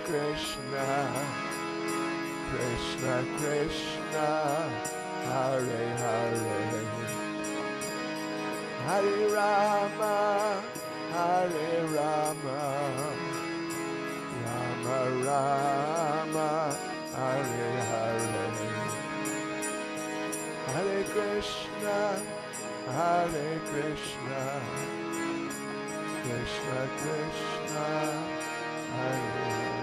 Krishna, Krishna Krishna, Hare Hare, Hare Rama, Hare Rama, Rama Rama, Hare Hare, Hare Krishna, Hare Krishna, Krishna Krishna, Hare Hare.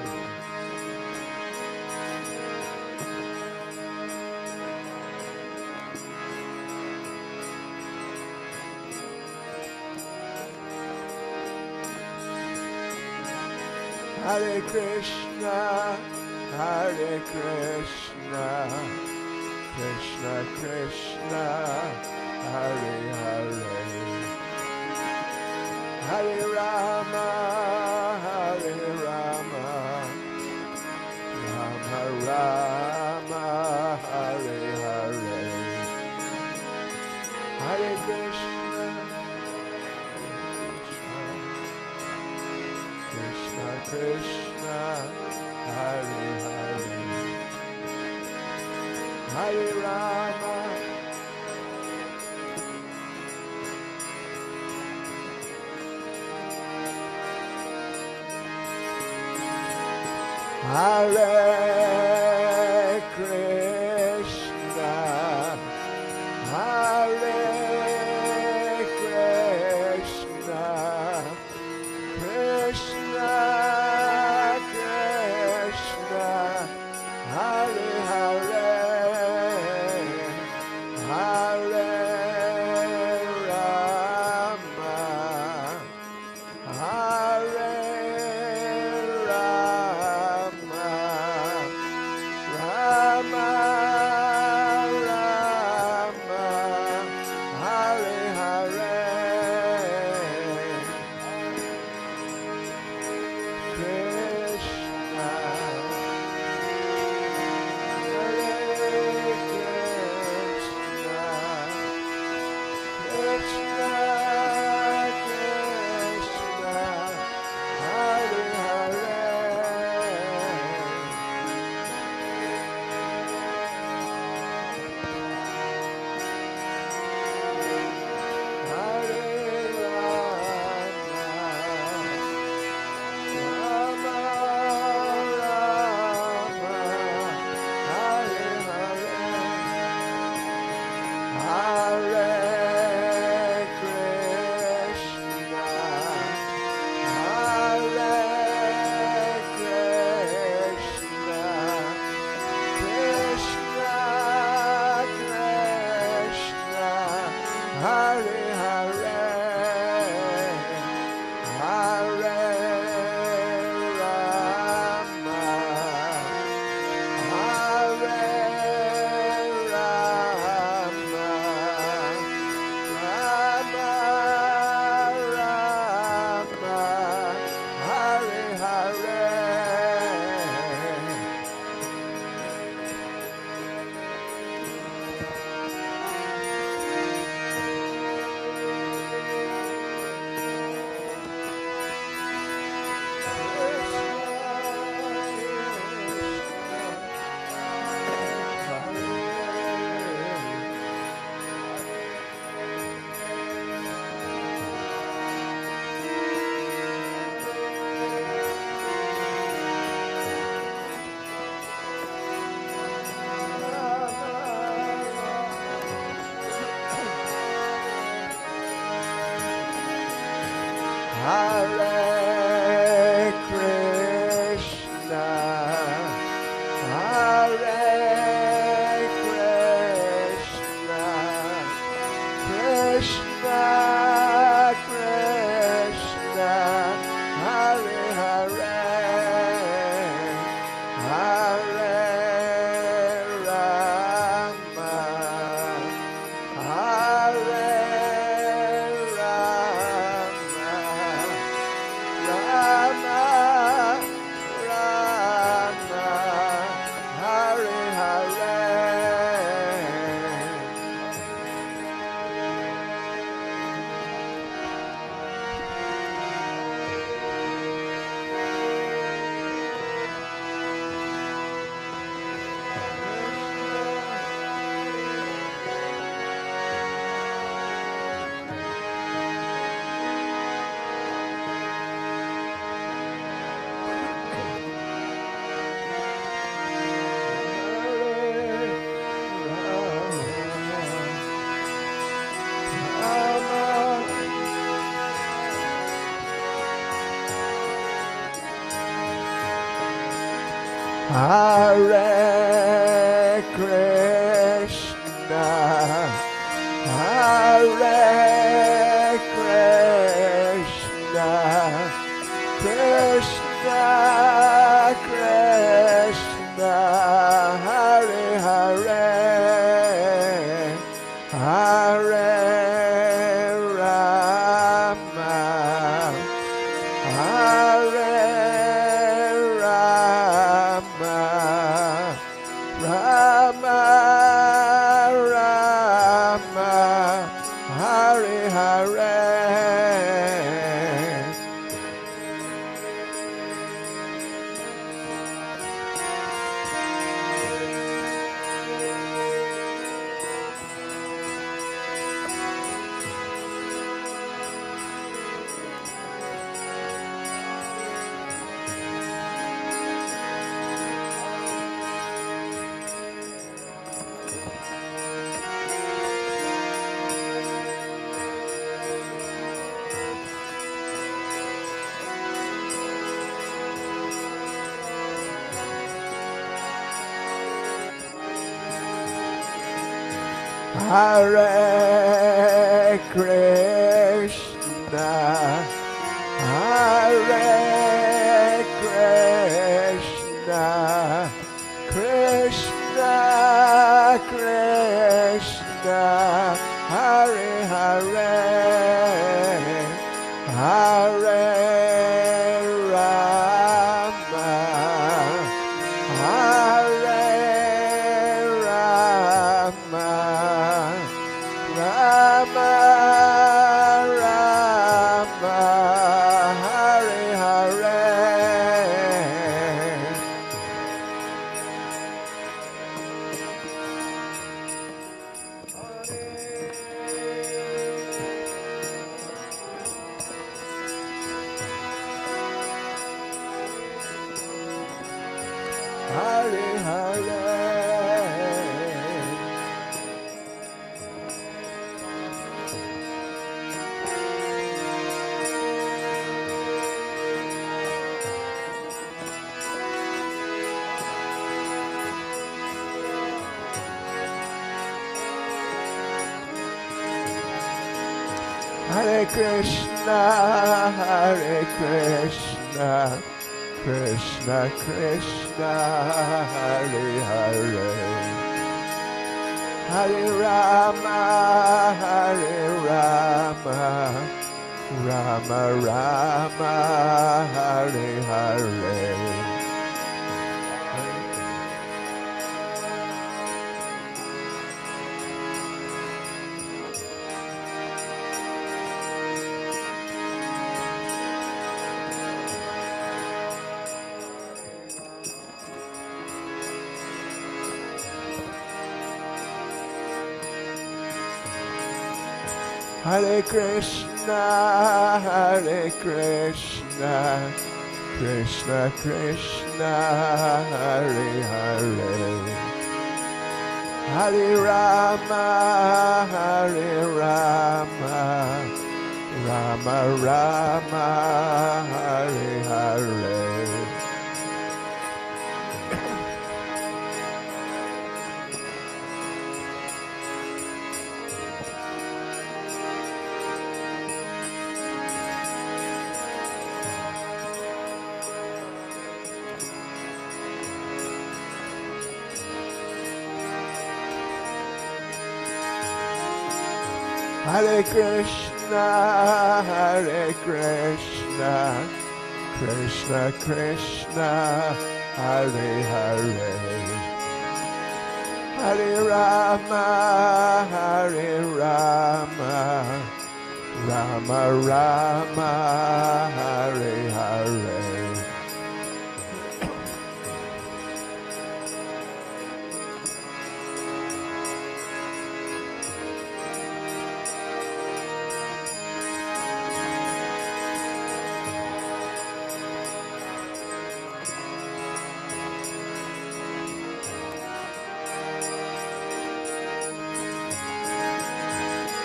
Hare Krishna, Hare Krishna, Krishna Krishna, Hare Hare, Hare Rama, Hare Rama, Rama Rama, Hare Hare, Hare Krishna, Krishna Krishna, Hare Hare, Hare Rama, Hare Krishna, Hare Krishna, Krishna Krishna, Hare Hare, Hare Rama, Hare Rama, Rama Hare Krishna, Hare Krishna, Krishna Krishna, Hare Hare, Hare Rama, Hare Rama, Rama Rama, Hare Hare. Hare Krishna, Hare Krishna, Krishna Krishna, Hare Hare, Hare Rama, Hare Rama, Rama Rama, Hare Hare. Hare Hare. Hare Krishna, Hare Krishna, Krishna Krishna, Hare Hare, Hare Rama, Hare Rama, Rama Rama, Hare Hare. Hare Krishna, Hare Krishna, Krishna Krishna, Hare Hare, Hare Rama, Hare Rama, Rama Rama, Hare Hare. Hare Krishna, Hare Krishna, Krishna Krishna, Hare Hare, Hare Rama, Hare Rama, Rama Rama, Hare Hare.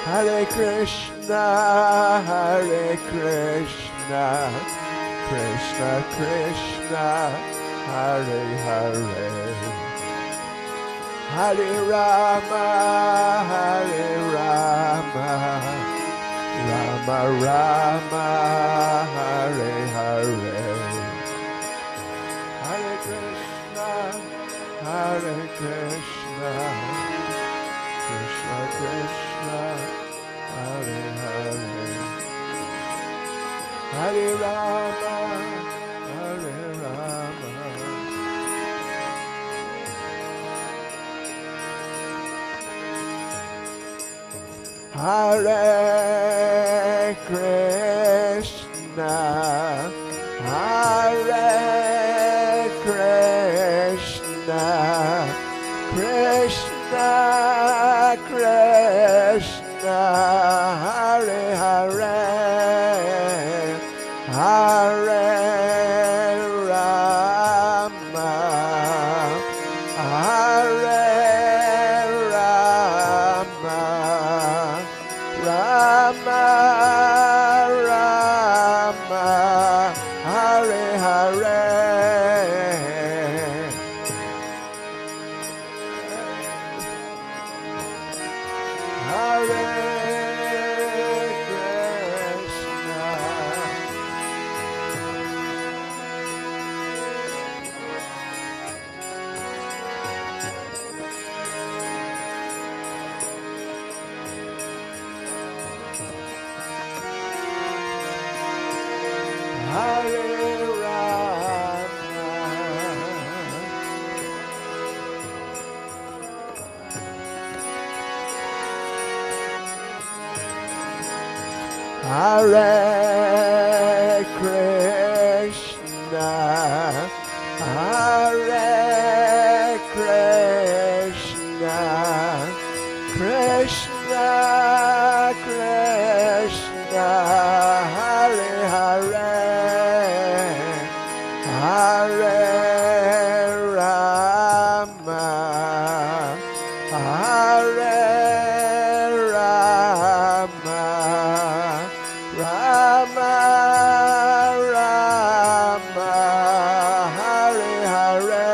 Hare Krishna, Hare Krishna, Krishna Krishna, Hare Hare. Hare Rama, Hare Rama, Rama Rama, Hare Hare. Hare Krishna, Hare Krishna, Krishna Krishna, Hare Hare. Hare Rama, Hare Rama. Hare Krishna, Hare Krishna, Krishna Krishna, Hare Hare, Hare Rama, Hare Rama, Rama Rama, Hare Hare. Hare Krishna. Hare Rama. Hare Krishna, Hare Krishna, Krishna Krishna, Hare Hare, Hare Rama, Hare Rama, Rama Rama, Hare Hare.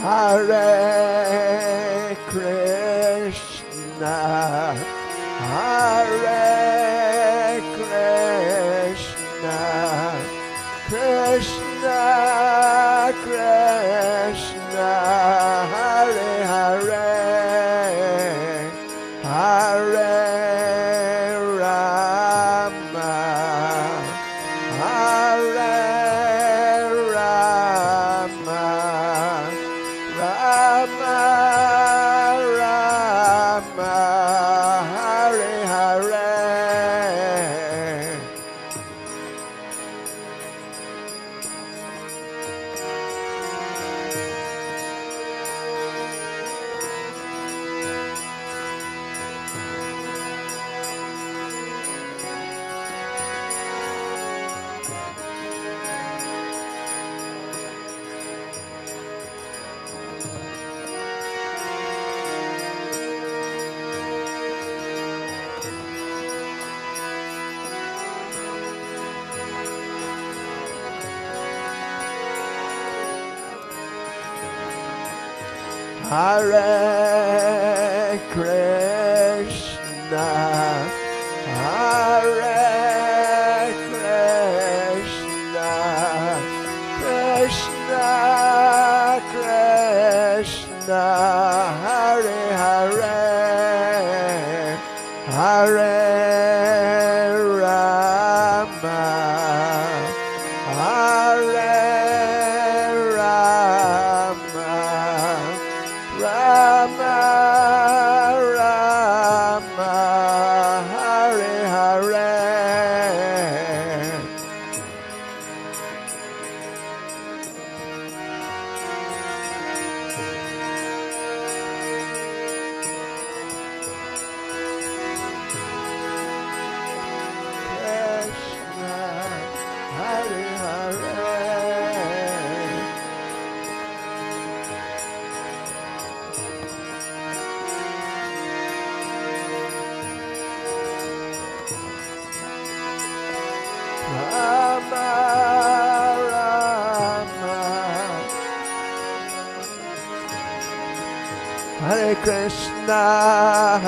Hare Krishna, Hare Krishna, Krishna Krishna, Hare Hare, Hare Rama, Hare Rama, Rama Rama, Hare Hare. Hare Krishna, Hare Krishna, Krishna Krishna, Hare Hare, Hare Rama, Hare Rama, Rama Hare Krishna,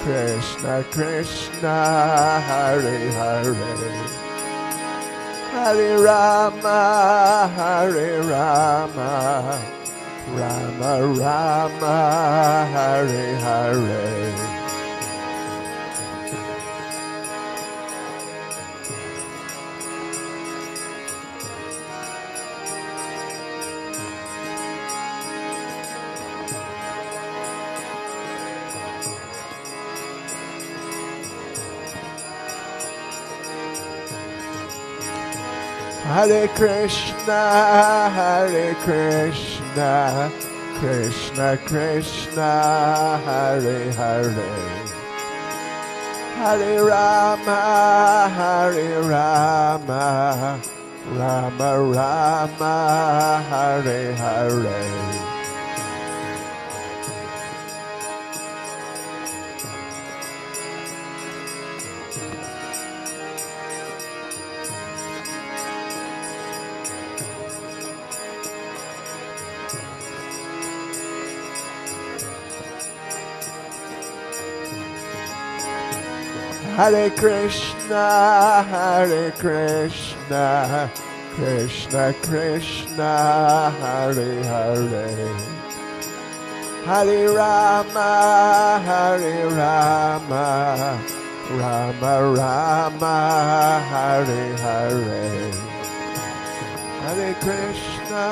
Krishna Krishna, Hare Hare, Hare Rama, Rama Rama, Hare Hare. Hare Krishna, Krishna Krishna, Hare Hare, Hare Rama, Rama Rama, Hare Hare. Hare Krishna, Krishna Krishna, Hare Hare, Hare Rama, Rama Rama, Hare Hare, Hare Krishna.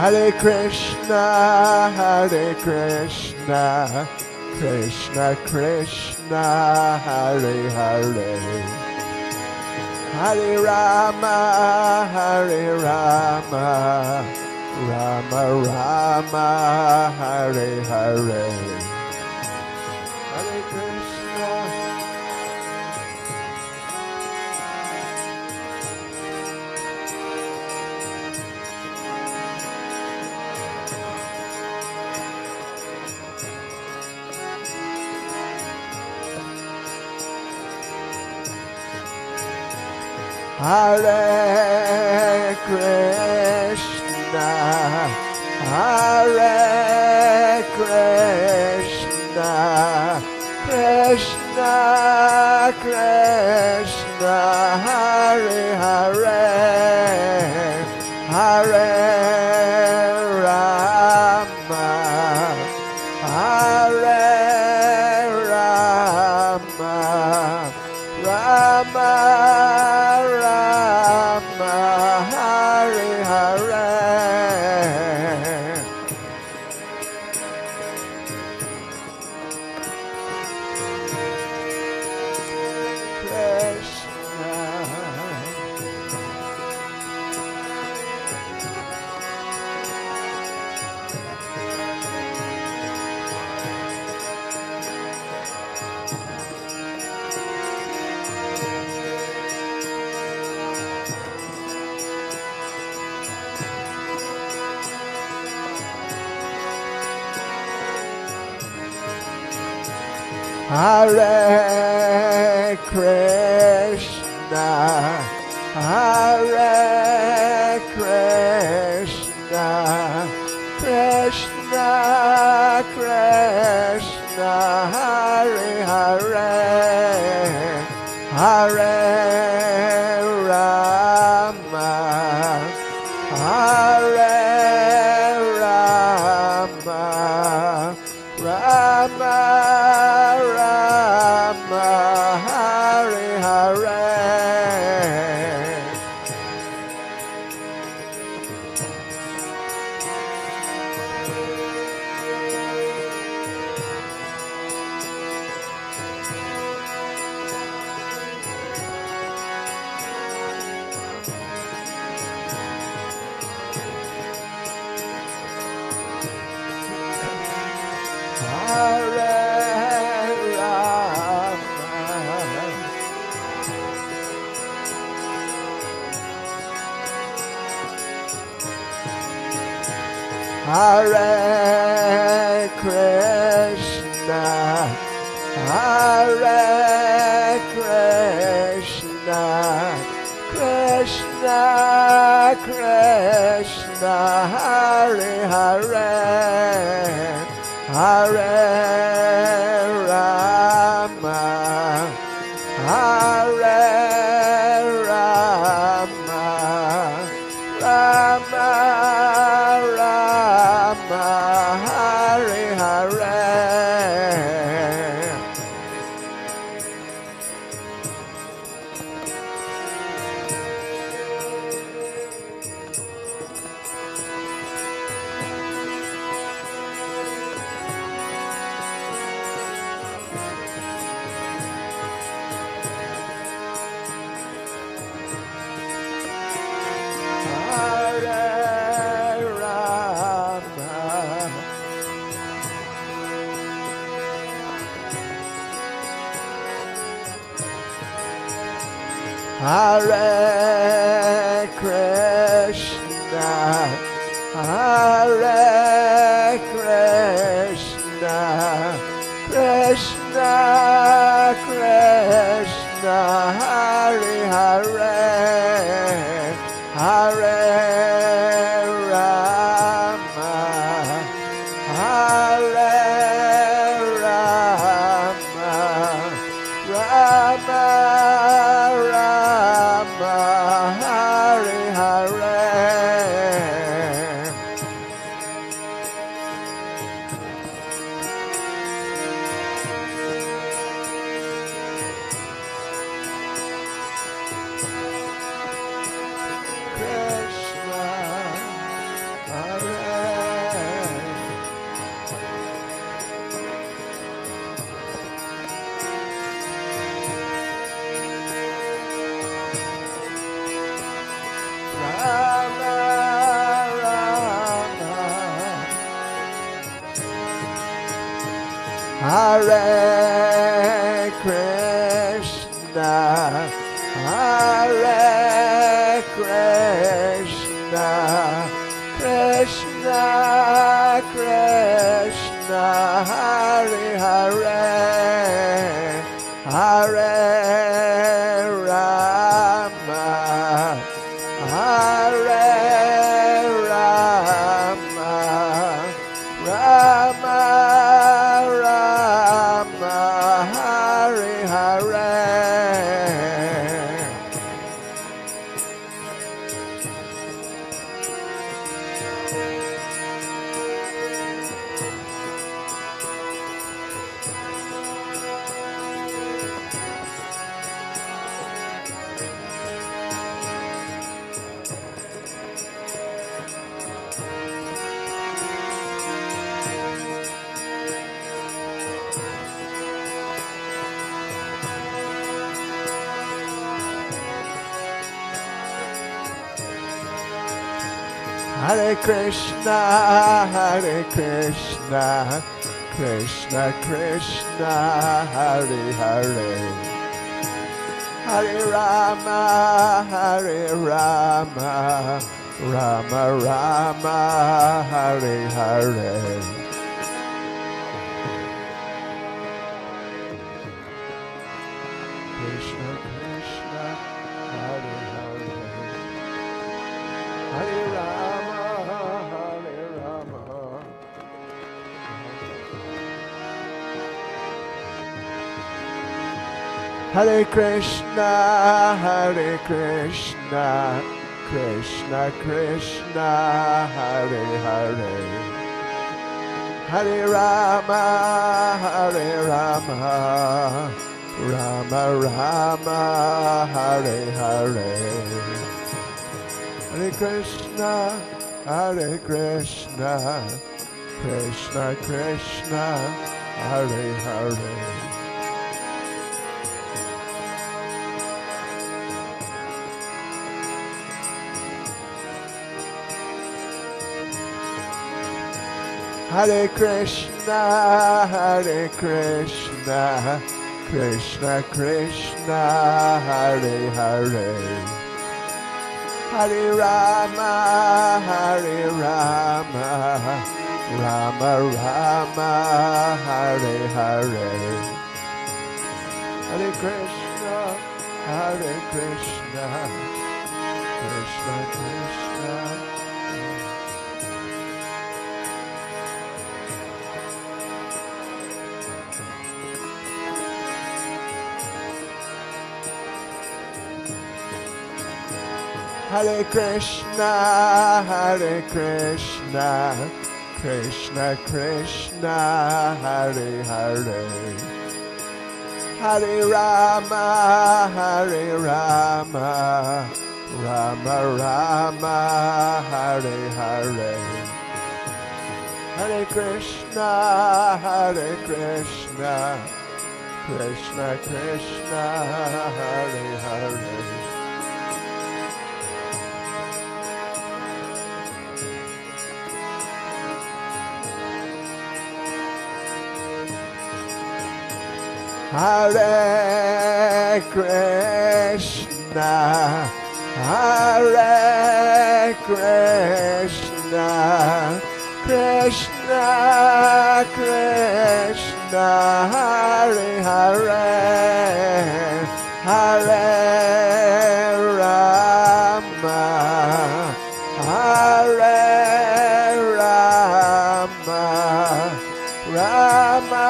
Hare Krishna, Krishna Krishna, Hare Hare, Hare Rama, Rama Rama, Hare Hare, Hare Krishna. Hare Krishna, Krishna Krishna, Hare Hare, Hare Rama, Rama Hare Hare. Hare Krishna, Krishna Krishna, Hare Hare, Hare Rama, Rama Hare Hare. Hare Krishna, Hare Krishna, Krishna Krishna, Hare Hare, Hare Rama, Hare Rama, Rama Rama, Hare Hare. Hare Krishna, Hare Krishna, Krishna Krishna, Hare Hare, Hare Rama, Hare Rama, Rama Rama, Hare Hare. Krishna, Hare. Rama, Rama, Hare Krishna, Hare Krishna, Krishna Krishna, Hare Hare, Hare Rama, Hare Rama, Rama Rama, Hare Hare. Hare Krishna, Hare Krishna, Krishna Krishna, Hare Hare, Hare Rama, Hare Rama, Rama Rama, Hare Hare. Krishna Krishna, Hare Hare, Hare Rama, Hare Rama. Hare Krishna, Hare Krishna, Krishna Krishna, Hare Hare, Hare Rama, Hare Rama, Rama Rama, Hare Hare. Hare Krishna, Hare Krishna, Krishna Krishna, Hare Hare. Hare Krishna, Hare Krishna, Krishna Krishna, Hare Hare, Hare Rama, Hare Rama, Rama Rama, Hare Hare, Hare Krishna, Krishna Krishna. Hare Krishna, Krishna Krishna, Hare Hare, Hare Rama, Rama Rama, Hare Hare, Hare Krishna, Krishna Krishna, Hare Hare. Hare Krishna, Krishna Krishna, Hare Hare, Hare Rama, Rama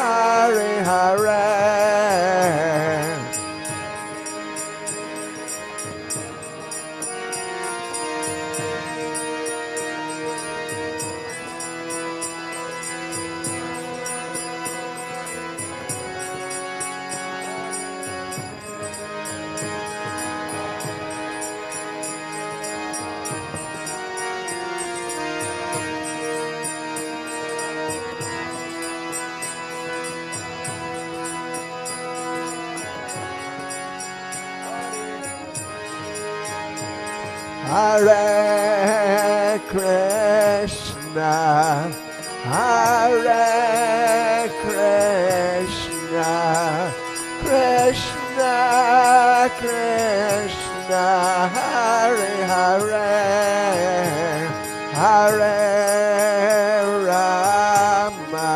Hare Hare. Hare Krishna, Krishna Krishna, Hare Hare, Hare Rama,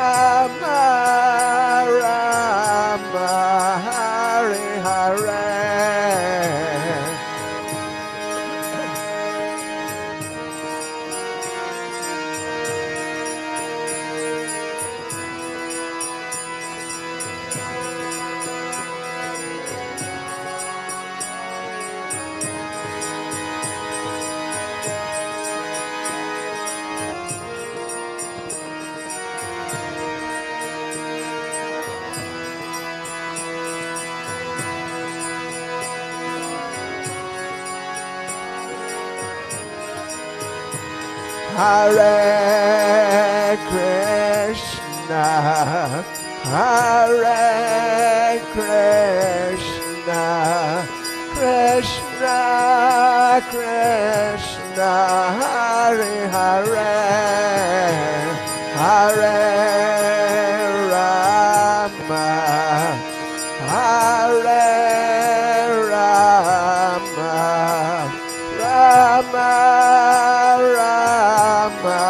Rama Hare Hare. Hare Krishna, Krishna Krishna, Hare Hare, Hare Rama, Rama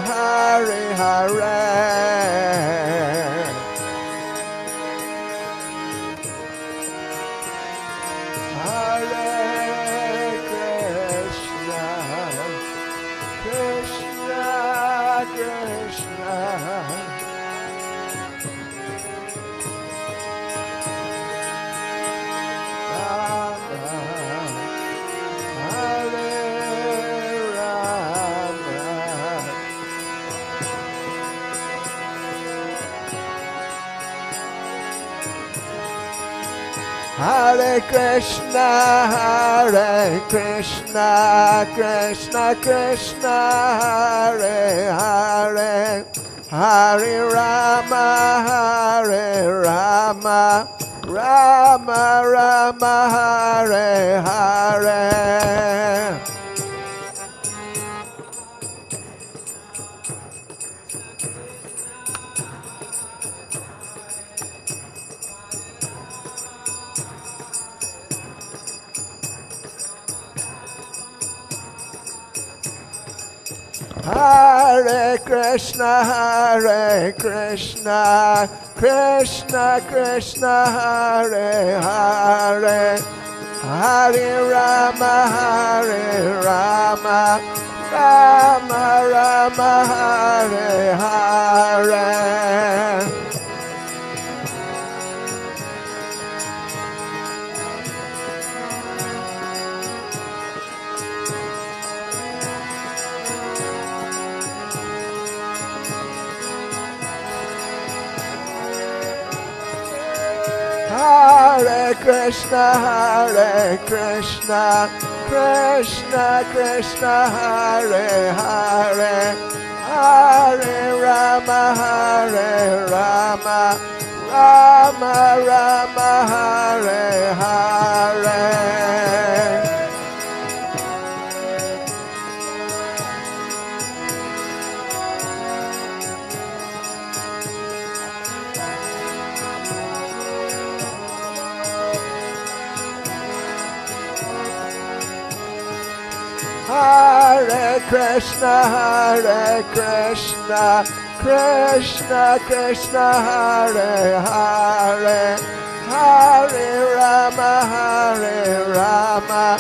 Hare Hare. Hare Krishna, Krishna Krishna, Hare Krishna, Krishna Krishna, Hare Hare, Hare Rama, Rama Hare Hare. Krishna, Krishna Krishna, Hare Hare, Hare Rama, Rama Rama, Hare Hare. Hare Krishna, Krishna Krishna, Hare Hare, Hare Rama, Rama Rama, Hare Hare. Hare Krishna, Krishna Krishna, Hare Hare, Hare Rama, Rama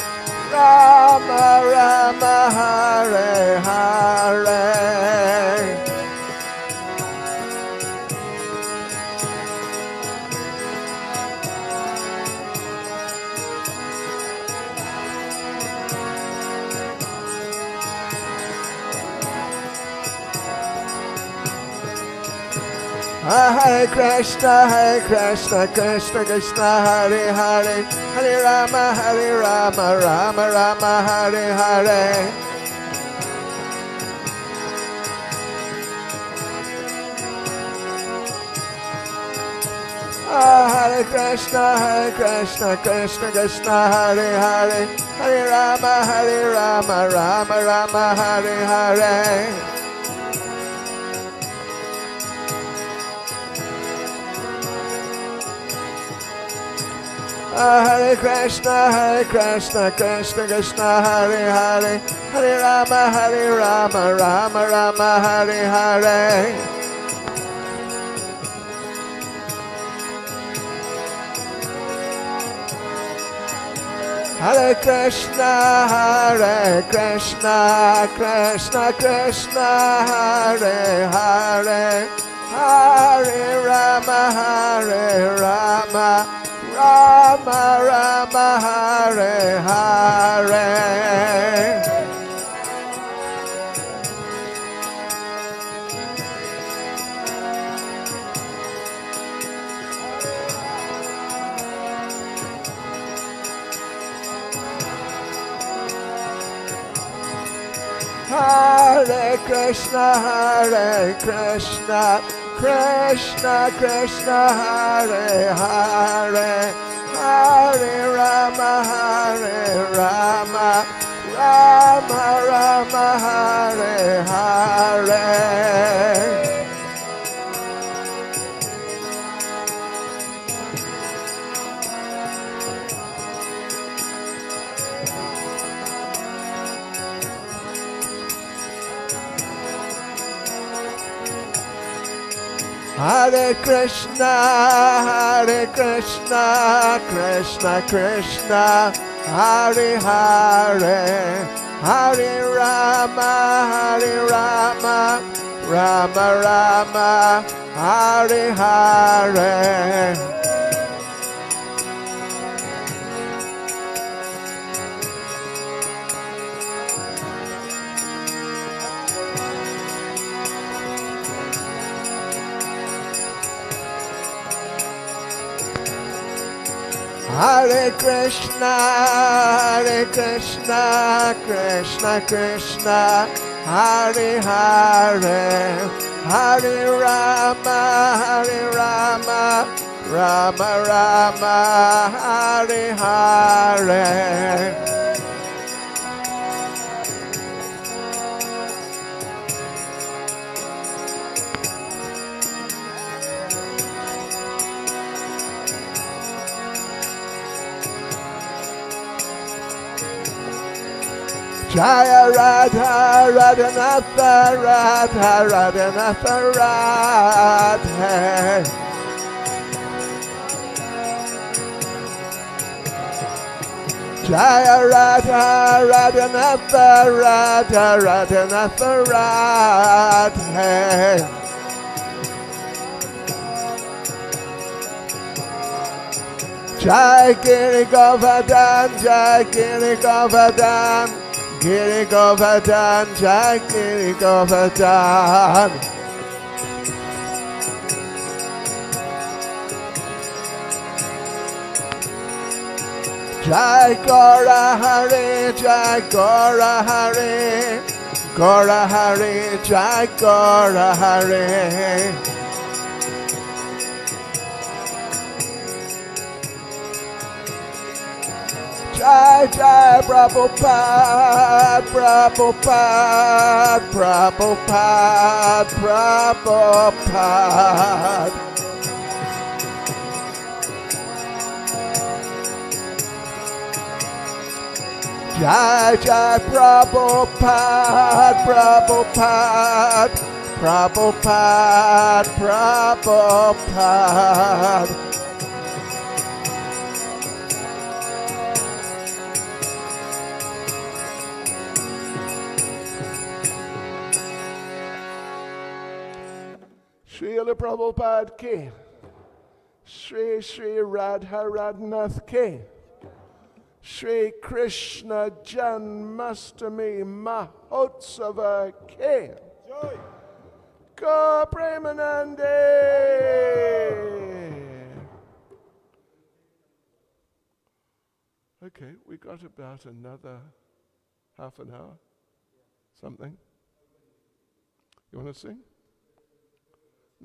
Rama, Hare Hare. Hare Krishna, Krishna Krishna, Hare Hare, Hare Rama, Rama Rama, Hare Hare. Hare Krishna, Krishna Krishna, Hare Hare, Hare Rama, Rama Rama, Hare Hare. Hare Krishna, Krishna Krishna, Hare Hare, Hare Rama, Rama Rama, Hare Hare. Hare Krishna, Krishna Krishna, Hare Hare, Hare Rama, Rama Rama, Hare Hare. Hare Krishna, Krishna Krishna, Hare Hare, Hare Rama, Rama Rama, Hare Hare. Hare Krishna, Krishna Krishna, Hare Hare, Hare Rama, Rama Rama, Hare Hare. Hare Krishna, Krishna Krishna, Hare Hare, Hare Rama, Rama Rama, Hare Hare. Jaya Radha Radhanatha Radha Radhanatha Radhe. Jaya Radha Radhanatha Radha Radhanatha Radhe. Jai Giri Govardhan, Jai Giri Govardhan, Giri Govardhan, Jai Giri Govardhan. Jai Gora Hari, Jai Gora Hari, Gora Hari, Jai Gora Hari. Jai Jai Prabhupada, Prabhupada, Prabhupada, Prabhupada. Jai Jai Prabhupada, Prabhupada, Prabhupada, Prabhupada. Srila Prabhupada ki, Shri Shri Radha Radhanath ki, Shri Krishna Janmashtami Mahotsava ki, Go Premanande. Okay, we got about another half an hour, something. You want to sing?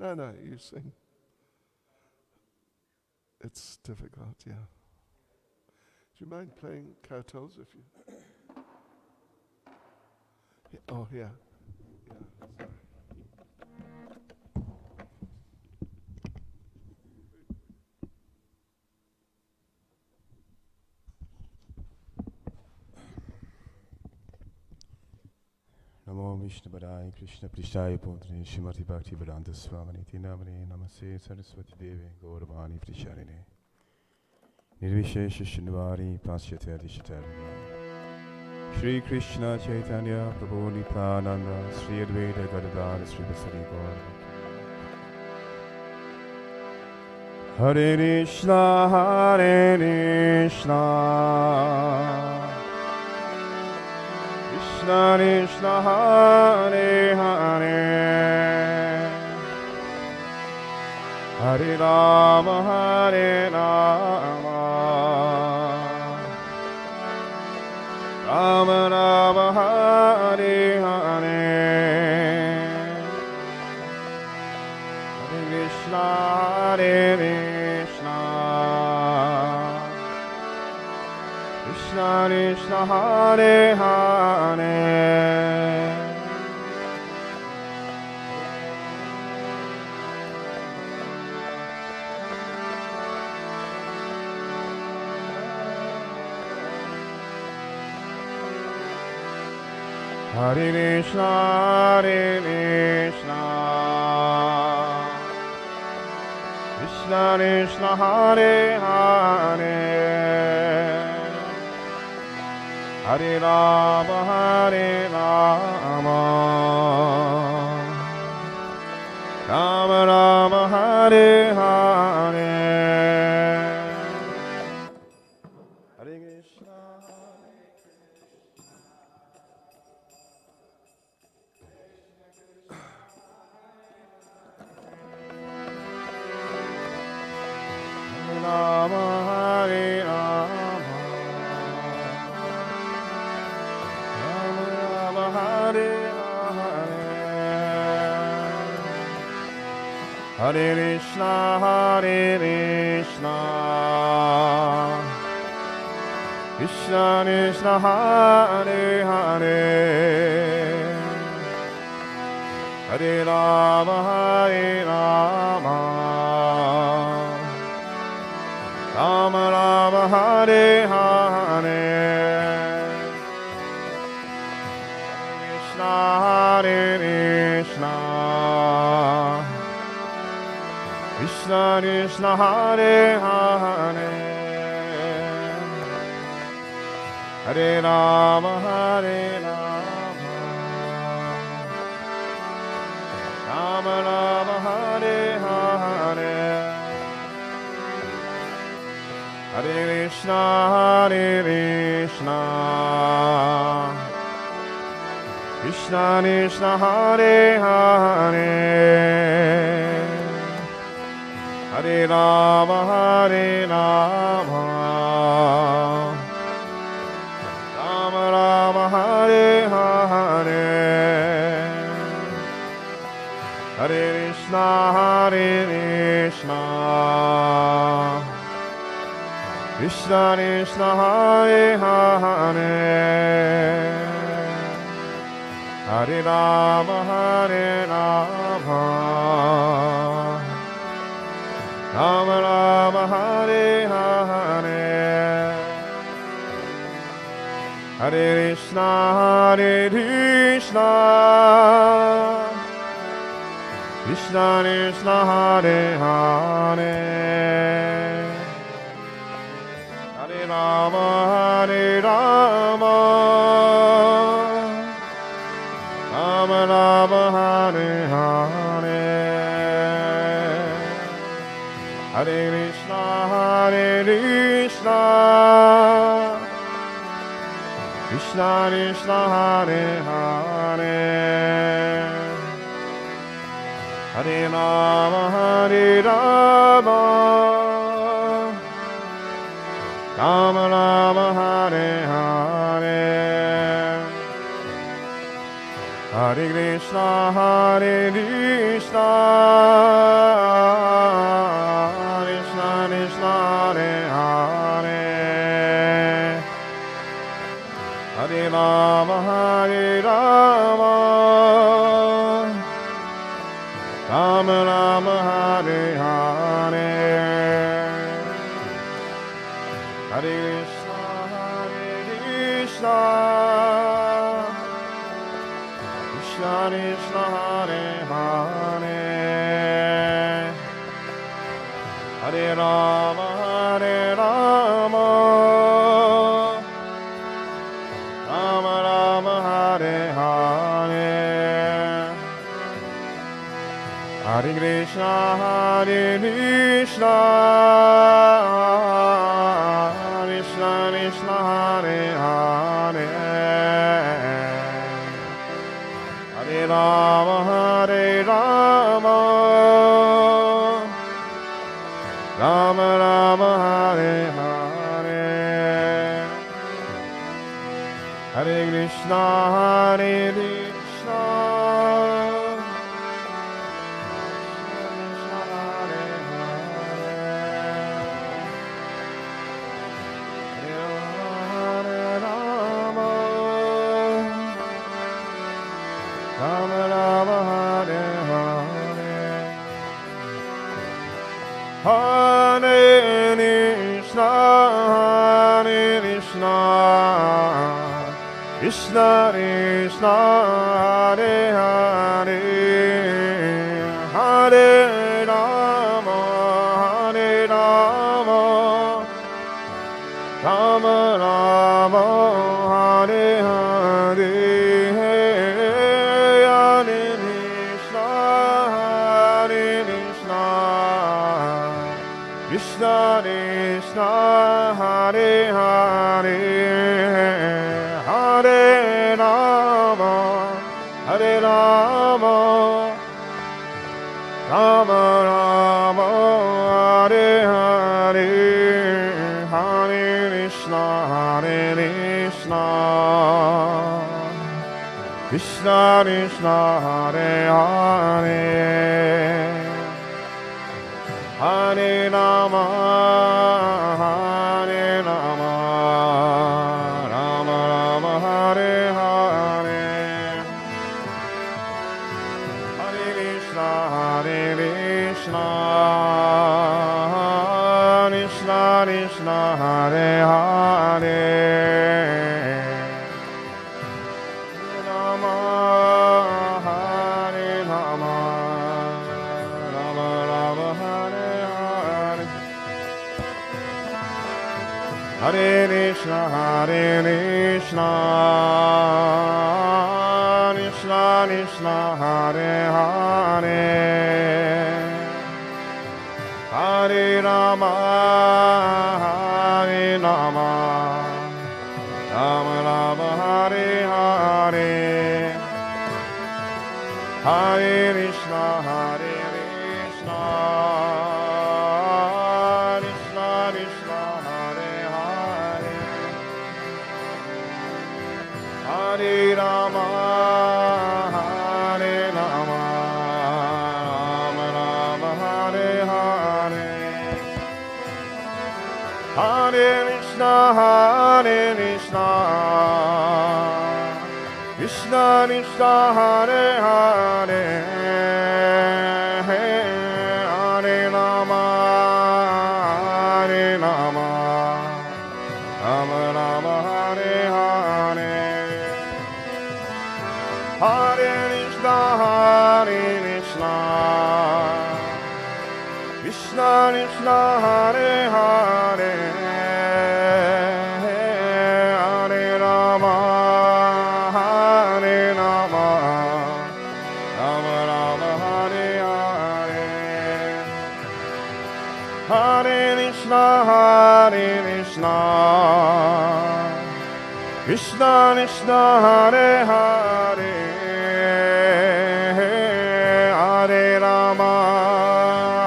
No, you sing. It's difficult, yeah. Do you mind playing kowtows if you... Oh, yeah. Sorry. Namo Vishnu Padaya Krishna Prishaya Putri Shrimati Bhakti Vedanta Swami Tinamani Namaste Saraswati Devi Gauravani Prisharine Nirvishesha Shinvari Pasyate Adhishatarine Shri Krishna Caitanya Prabhu Nityananda Sri Advaita Gadadhara Sri Vasari Gaura Hare Krishna Hare Krishna Krishna Krishna Hare Hare Hare Rama Hare Rama Rama Rama Hare Hare Hare Krishna Hare Krishna Krishna Krishna Hare Hare Hare Krishna Hare Krishna Krishna Krishna Hare Hare Hare Rama Hare Rama Rama Rama Hare Hare Hare Krishna Rama Hare Rama Rama Rama Hare Hare Hare Krishna Hare Krishna Krishna Krishna Hare Hare Hare Rama Hare Rama Rama Rama Hare Hare Krishna Hare Hare Hare Rama Hare Rama Rama Rama Hare Hare Hare Krishna Krishna Krishna Hare Hare Hare Rama Hare Rama Rama Rama Hare Hare Hare Krishna Krishna Krishna Hare Hare Hare Rama Hare Rama Rama Rama Hare Hare Hare Krishna Krishna Krishna Hare Hare Hare Rama Hare Rama Rama Rama Hare Hare Hare Krishna Krishna Krishna Hare Hare Hare Rama Hare Rama Rama Rama Hare Hare Hare Krishna Krishna Krishna Hare Hare Hare Rama Hare Rama Rama Rama Hare Hare Hare Krishna Krishna Krishna Hare Hare Hare Rama Hare Rama Rama Rama Hare Hare Hare Krishna Krishna Krishna Hare Hare Hare Rama Hare Rama Rama Rama Hare Hare Hare Krishna Krishna Krishna Krishna Hare Hare Hare Rama Rama Rama Hare Hare Hare Krishna Krishna Krishna Hare Hare Hare Rama Rama Rama Hare Hare Hare Krishna Krishna Krishna Hare Hare Hare Rama Rama Rama Hare Hare Hare Krishna Krishna Krishna Hare Hare Rama Hare Rama Rama Rama Hare Hare Hare Krishna, Krishna Krishna, Hare Hare, Hare Rama, Hare Rama, Rama Rama, Hare Hare, Hare Krishna, Krishna Krishna, Hare Hare, Hare Rama, Hare Rama, Rama Rama, Hare Hare, Hare Krishna, Krishna Krishna, Hare Hare, Hare Rama, Hare Rama, Rama Rama, Hare Hare, Hare Krishna, Krishna Krishna, Hare Hare, Hare Rama, Hare Rama, Rama Rama, Hare Hare, Hare Krishna, Krishna Krishna, Hare Hare, Hare Rama,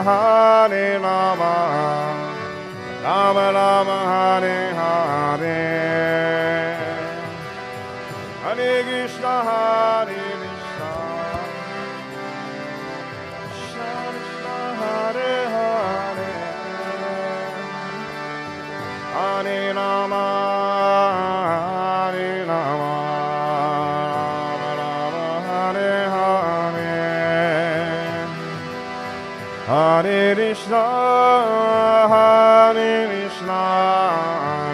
Hare Rama, Rama Rama, Hare Hare, Hare Krishna, Krishna Krishna, Hare Hare, Hare Rama, Hare Rama, Rama Rama, Hare Hare, Hare Krishna,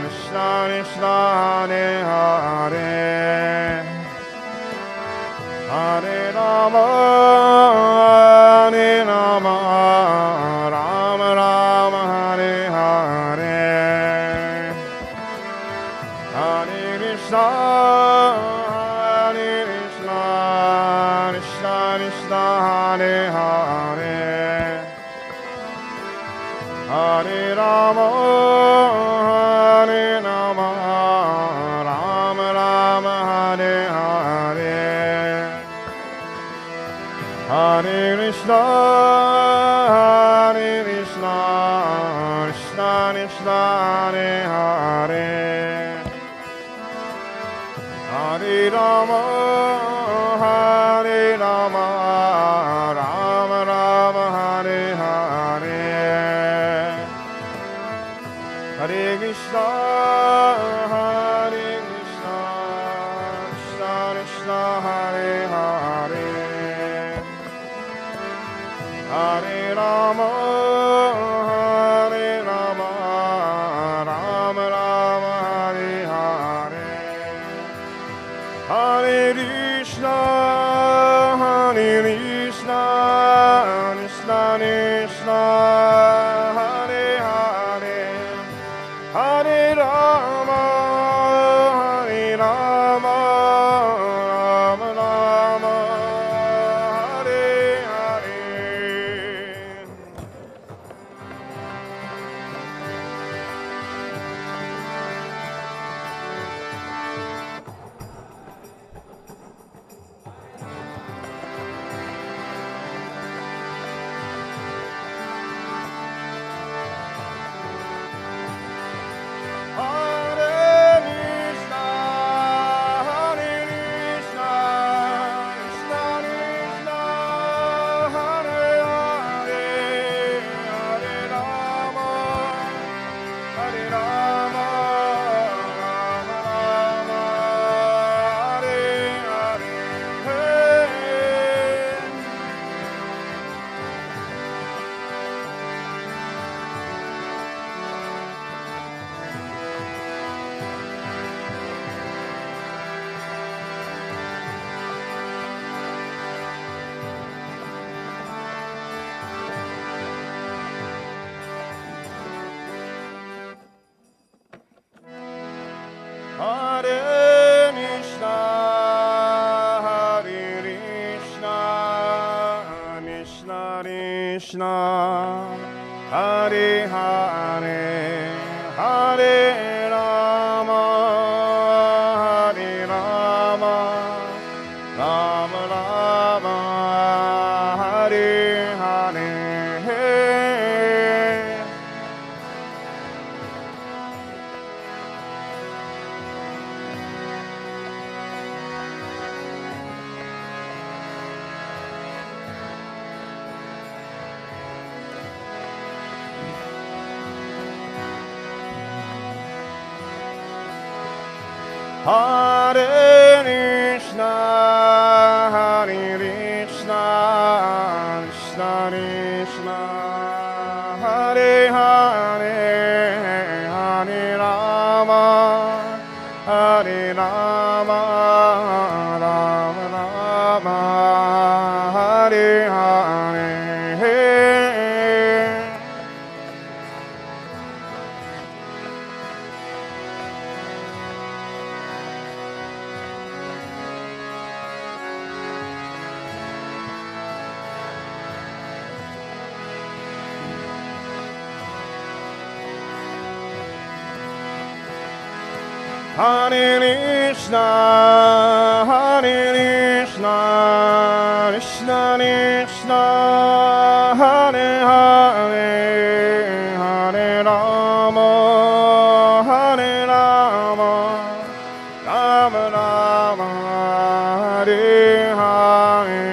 Krishna Krishna, Hare Hare, Hare Rama, Hare Rama, Rama Rama, Hare Hare, Hare Krishna, Krishna Krishna, Hare Hare, Hare Rama, Hare Rama, Rama Rama, Hare Hare, Hare Krishna, Krishna Krishna, Hare Hare, Hare Rama, Hare Rama, Rama Rama, Hare Hare, Hare Krishna, Krishna Krishna, Hare Hare, Hare Rama, Hare Rama, Rama Rama, Hare Hare, Hare Krishna, Krishna Krishna, Hare Hare, Hare Rama, Hare Rama, Rama Rama, Hare Hare, Hare Krishna, Hare Krishna, Krishna Krishna, Hare Hare, Hare Rama, Hare Rama, Rama Rama, Hare Hare. Hare Krishna, Hare Krishna, Krishna Krishna, Hare Hare, Hare Rama, Hare Rama, Rama Rama, Hare Hare.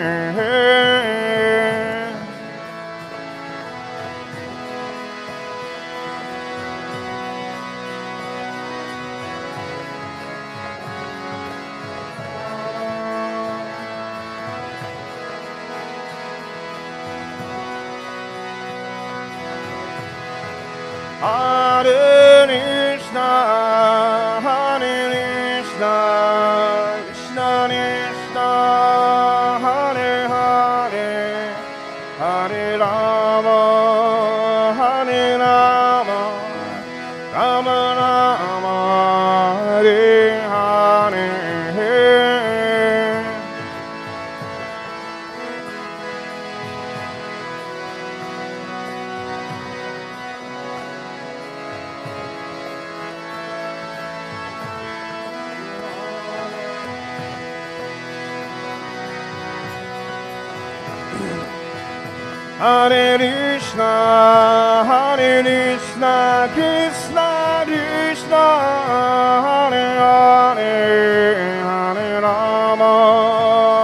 Hare Krishna, Hare Krishna, Krishna Krishna, Hare Hare, Hare Rama, Hare Rama, Rama Rama, Hare Hare. Hare Krishna, Hare Krishna, Krishna Krishna, Hare Hare, Hare Rama,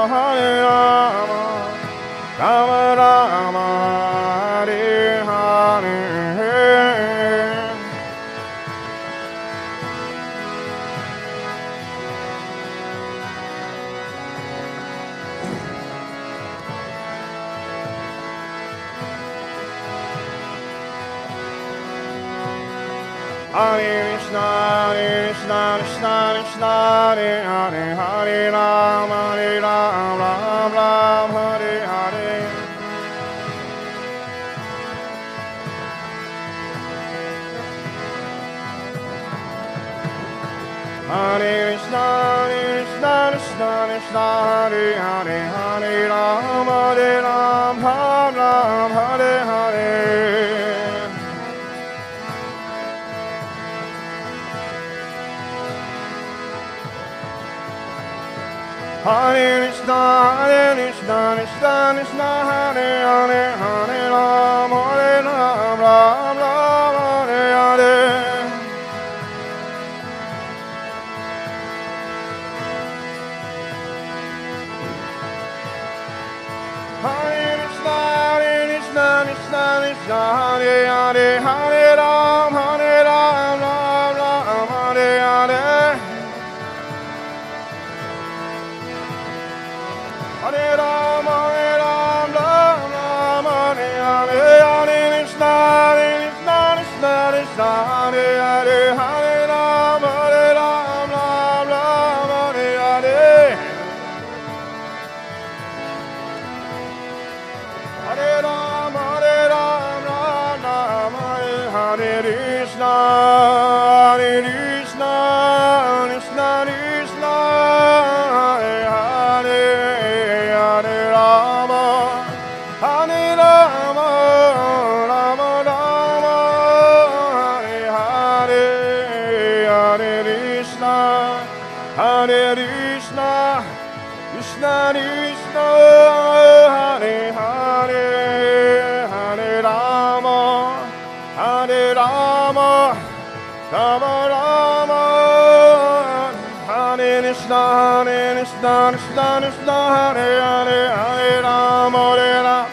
Hare Rama, Rama Rama, Hare Hare. Hare Krishna, Krishna Krishna, Krishna Hare Hare, Hare Rama, Hare Rama, Rama Rama, Hare Hare. Hare Krishna, Krishna Krishna, Krishna Hare Hare, Hare Rama, Hare Rama, Rama Rama, Hare Hare. Hare Krishna, Hare Krishna, Krishna Krishna, Hare Hare, Hare Rama, Hare Rama, Rama Rama, Hare Hare. Hare Krishna, Hare Krishna, Krishna Krishna, Hare Hare, Hare Rama, Hare Rama, Rama Rama, Hare Hare. Hare Rama, Hare Rama, Rama Rama, Hare Hare. Hare Krishna, Hare Krishna, Krishna Krishna, Hare Hare, Hare Rama, Hare Rama, Rama Rama, Hare Hare. Hare Rama, Hare Rama, Rama Rama, Hare Krishna, Hare Krishna, Krishna Krishna, Hare Hare, Hare Rama, Hare Rama, Rama Rama, Hare Hare, Hare Krishna, Hare Krishna, Krishna Krishna, Hare Hare, Hare Rama, Hare Rama, Rama Rama, Hare Krishna, Hare Krishna, Krishna Krishna, Hare Hare, Hare Rama, Hare Rama,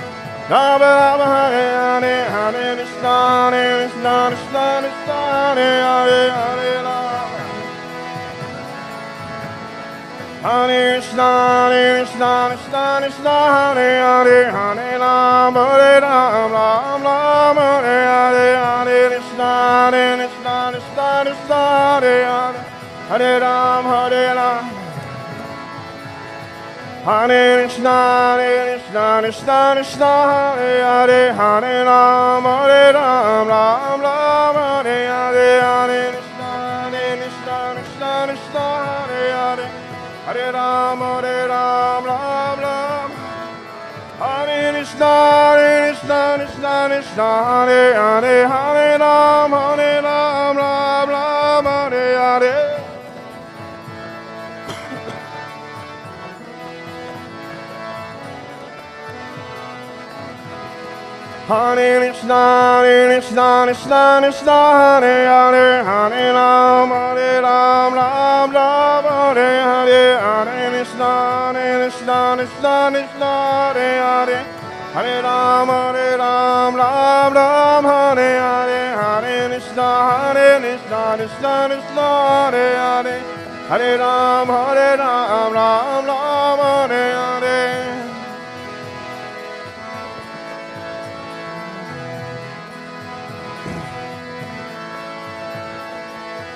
Rama Rama, Hare Hare, Hare Krishna, Hare Krishna, Krishna Krishna, Hare Hare, Hare Rama. Hare Krishna, Krishna Krishna, Hare Hare, Hare Ram, Hare Ram, Ram Ram, Hare Hare, Hare Krishna, Krishna Krishna, Hare Hare, Hare Ram, Hare Ram. Hare Krishna, Krishna Krishna, Hare Hare, Hare Ram, Hare Ram, Ram Ram, Hare Hare, Hare Krishna, Krishna Krishna, Hare Hare, Hare Ram, Ram Ram. Hare Krishna, Krishna Krishna, Hare Hare, Hare Ram, Ram Ram, Hare Hare. Hare Krishna, Krishna Krishna, Hare Hare, Hare Ram, Ram Ram, Hare Hare, Hare Krishna, Krishna Krishna, Hare Hare, Hare Ram, Ram Ram, Hare Hare, Hare Krishna, Krishna Krishna, Hare Hare, Hare Ram, Ram Ram, Hare Hare.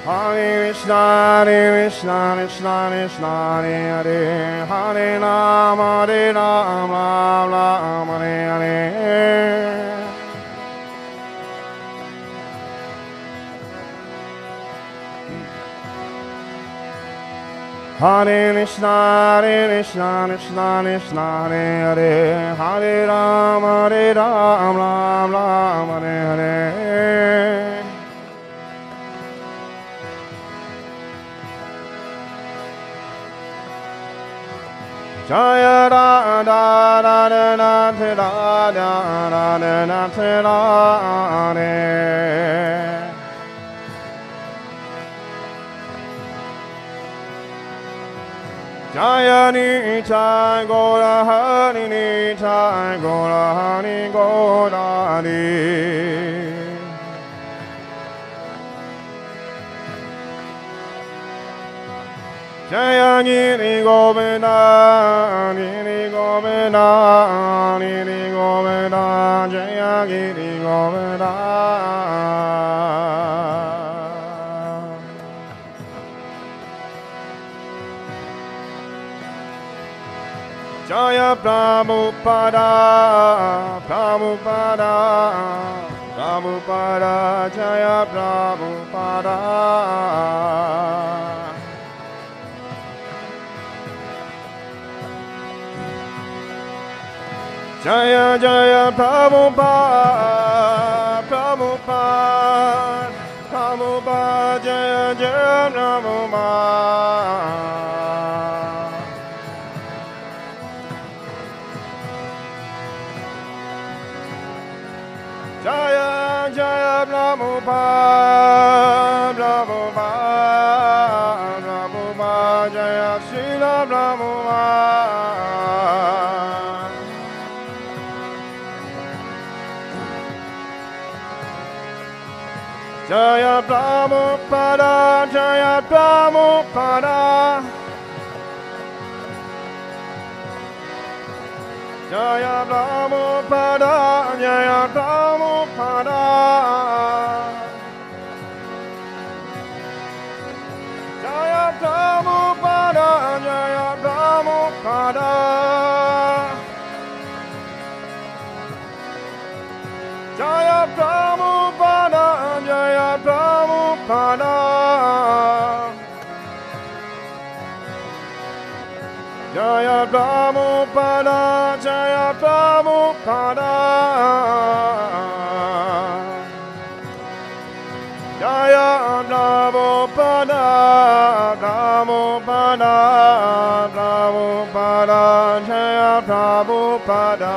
Hare Krishna, Krishna Krishna, Hare Hare, Hare Ram, Ram Ram, Hare Hare. Hare Krishna, Krishna Krishna, Hare Hare, Hare Ram, Ram Ram, Hare Hare. Jaya Radha Radha Radha Radha Radha Radha. Jaya Nitai Gora Hari Nitai Gora Hari Gora Hari. Jaya Giri Govinda, Giri Govinda, Giri Govinda, Jaya Giri Govinda. Jaya Prabhupada, Prabhupada, Prabhupada, Jaya Prabhupada. Jaya Jaya Prabhupada, Prabhupada, Prabhupada, Jaya Jaya Prabhupada. Jaya Jaya Prabhupada, Prabhupada, Prabhupada, Jaya Srila Prabhupada. Jaya Prabhupada, Jaya Prabhupada. Jaya Prabhupada, Jaya Prabhupada. Jaya Prabhupada, Jaya Prabhupada. Jaya Prabhupada, Jaya Prabhupada. Jaya Prabhupada, Jaya Prabhupada. Jaya Prabhupada, Prabhupada, Prabhupada, Jaya Prabhupada.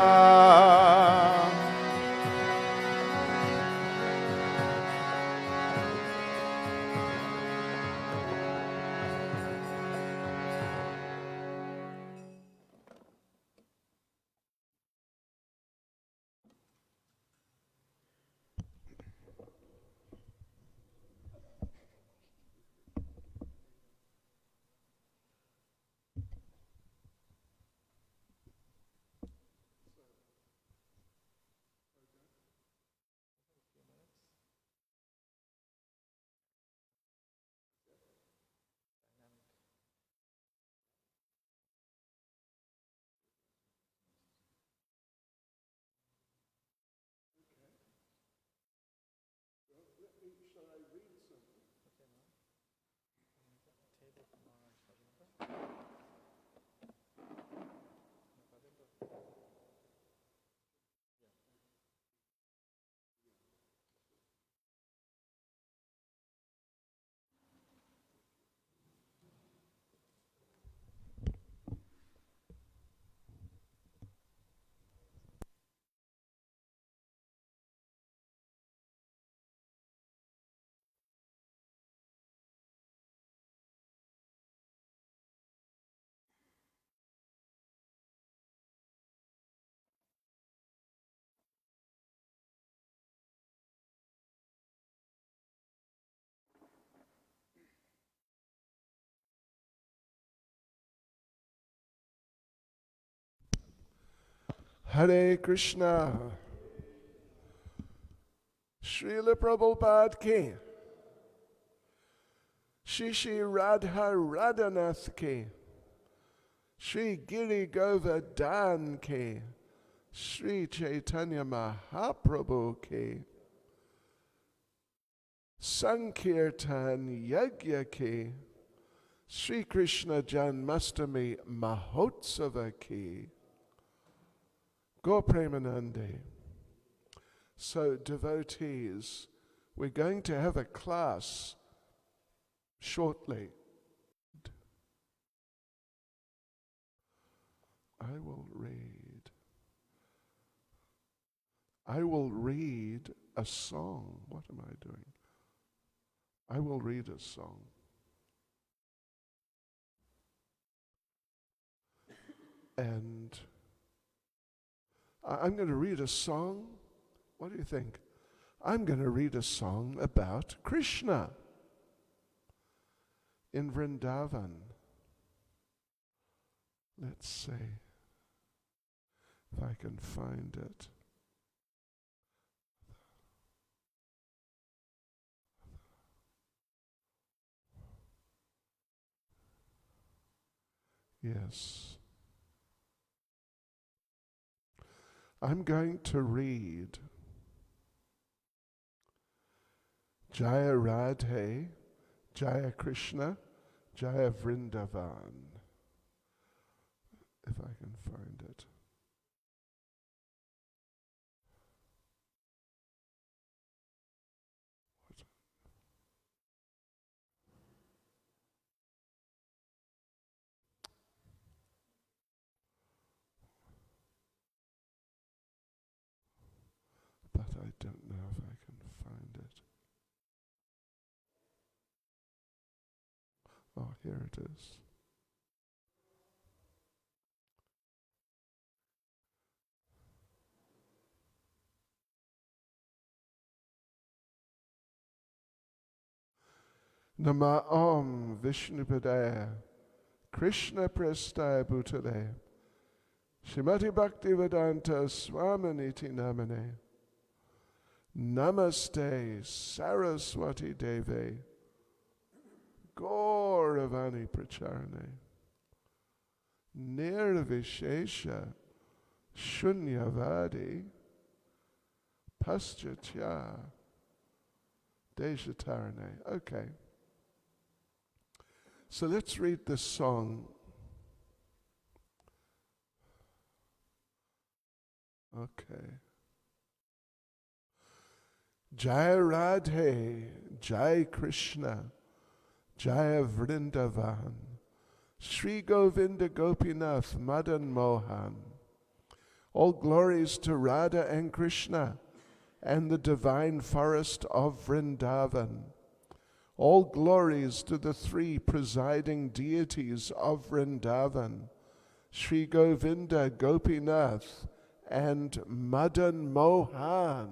Hare Krishna. Srila Prabhupada ki. Shri Radha Radhanath ki. Shri Giri Govardhan ki. Shri Caitanya Mahaprabhu ki. Sankirtan Yajna ki. Sri Krishna Janmashtami Mahotsava ki. Go Premanande. So devotees, we're going to have a class shortly. I will read a song. What am I doing? I will read a song. And I'm going to read a song. What do you think? I'm going to read a song about Krishna in Vrindavan. Let's see if I can find it. Yes. I'm going to read Jaya Radhe, Jaya Krishna, Jaya Vrindavan. If I can find it. But I don't know if I can find it. Oh, here it is. Nama Om Vishnupadaya Krishna Prestaya Bhutale Shrimati Bhakti Vedanta Swaminiti Namane Namaste Saraswati Deve Gauravani Pracharane Nirvishesha Shunyavadi Paschatya Deshatarane. Okay. So let's read this song. Okay. Jai Radhe, Jai Krishna, Jaya Vrindavan, Sri Govinda Gopinath Madan Mohan. All glories to Radha and Krishna and the divine forest of Vrindavan. All glories to the three presiding deities of Vrindavan, Sri Govinda, Gopinath, and Madan Mohan.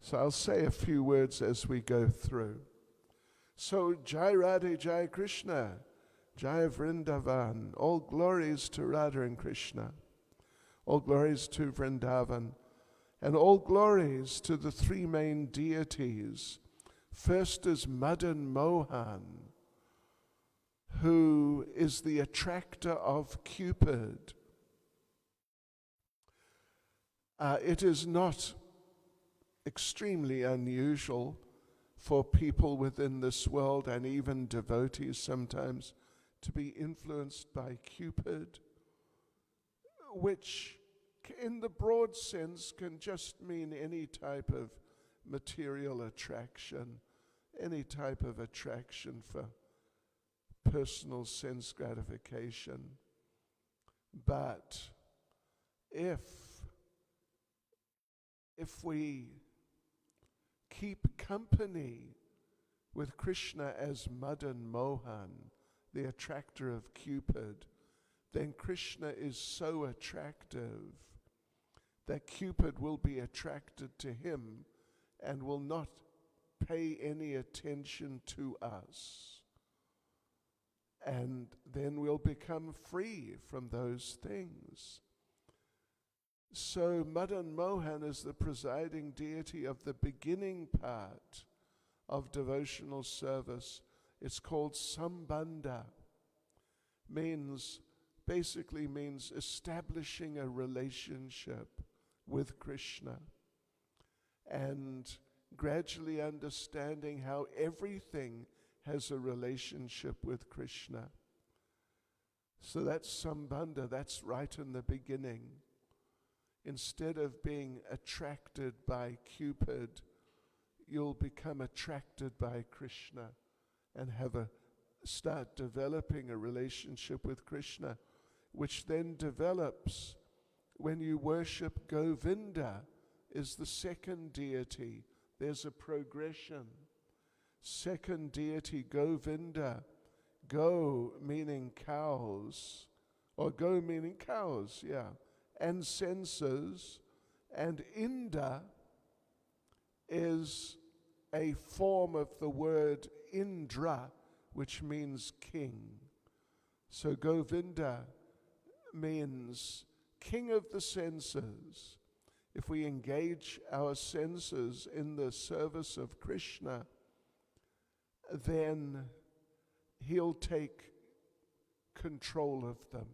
So I'll say a few words as we go through. So Jai Radhe, Jai Krishna, Jai Vrindavan. All glories to Radha and Krishna. All glories to Vrindavan. And all glories to the three main deities. First is Madan Mohan, who is the attractor of Cupid. It is not extremely unusual for people within this world and even devotees sometimes to be influenced by Cupid, which in the broad sense can just mean any type of material attraction, any type of attraction for personal sense gratification. But if we keep company with Krishna as Madan Mohan, the attractor of Cupid, then Krishna is so attractive that Cupid will be attracted to him and will not pay any attention to us. And then we'll become free from those things. So Madan Mohan is the presiding deity of the beginning part of devotional service. It's called Sambandha. Basically means establishing a relationship with Krishna and gradually understanding how everything has a relationship with Krishna. So that's Sambandha, that's right in the beginning. Instead of being attracted by Cupid, you'll become attracted by Krishna and start developing a relationship with Krishna, which then develops when you worship Govinda, is the second deity. There's a progression. Second deity, Govinda. Go meaning cows, or go meaning cows, yeah, and senses, and Inda is a form of the word Indra, which means king. So Govinda means king of the senses. If we engage our senses in the service of Krishna, then he'll take control of them.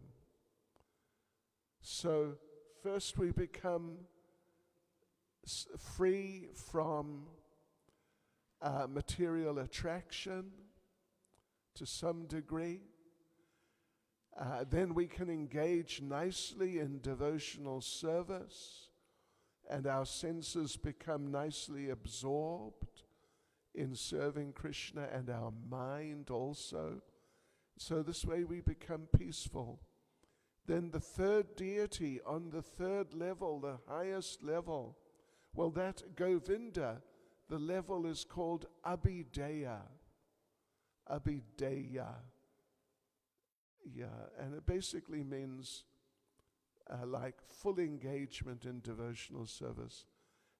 So first we become free from material attraction to some degree. Then we can engage nicely in devotional service, and our senses become nicely absorbed in serving Krishna, and our mind also. So this way we become peaceful. Then the third deity on the third level, the highest level, well, that Govinda, the level is called Abhideya. Abhideya. Yeah, and it basically means like full engagement in devotional service.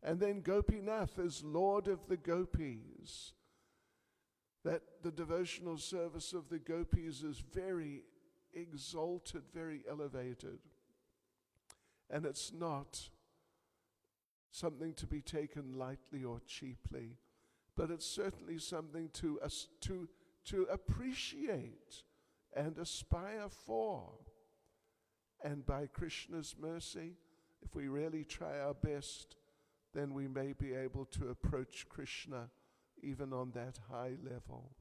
And then Gopinath is Lord of the Gopis. That the devotional service of the Gopis is very exalted, very elevated. And it's not something to be taken lightly or cheaply, but it's certainly something to appreciate and aspire for. And by Krishna's mercy, if we really try our best, then we may be able to approach Krishna even on that high level.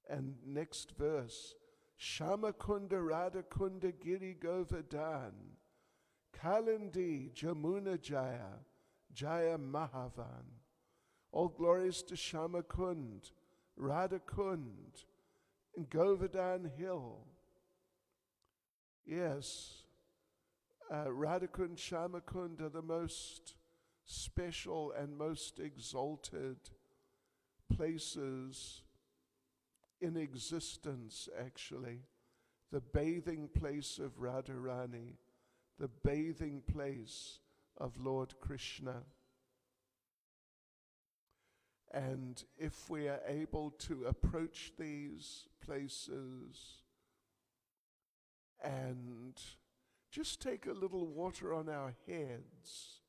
And next verse, Shamakunda Radhakunda Giri Govardhan, Kalindi Jamuna Jaya, Jaya Mahavan. All glories to Shamakund, Radhakund, and Govardhan Hill. Yes, Radhakund, Shamakund are the most special and most exalted places in existence, actually. The bathing place of Radharani, the bathing place of Lord Krishna. And if we are able to approach these places and just take a little water on our heads,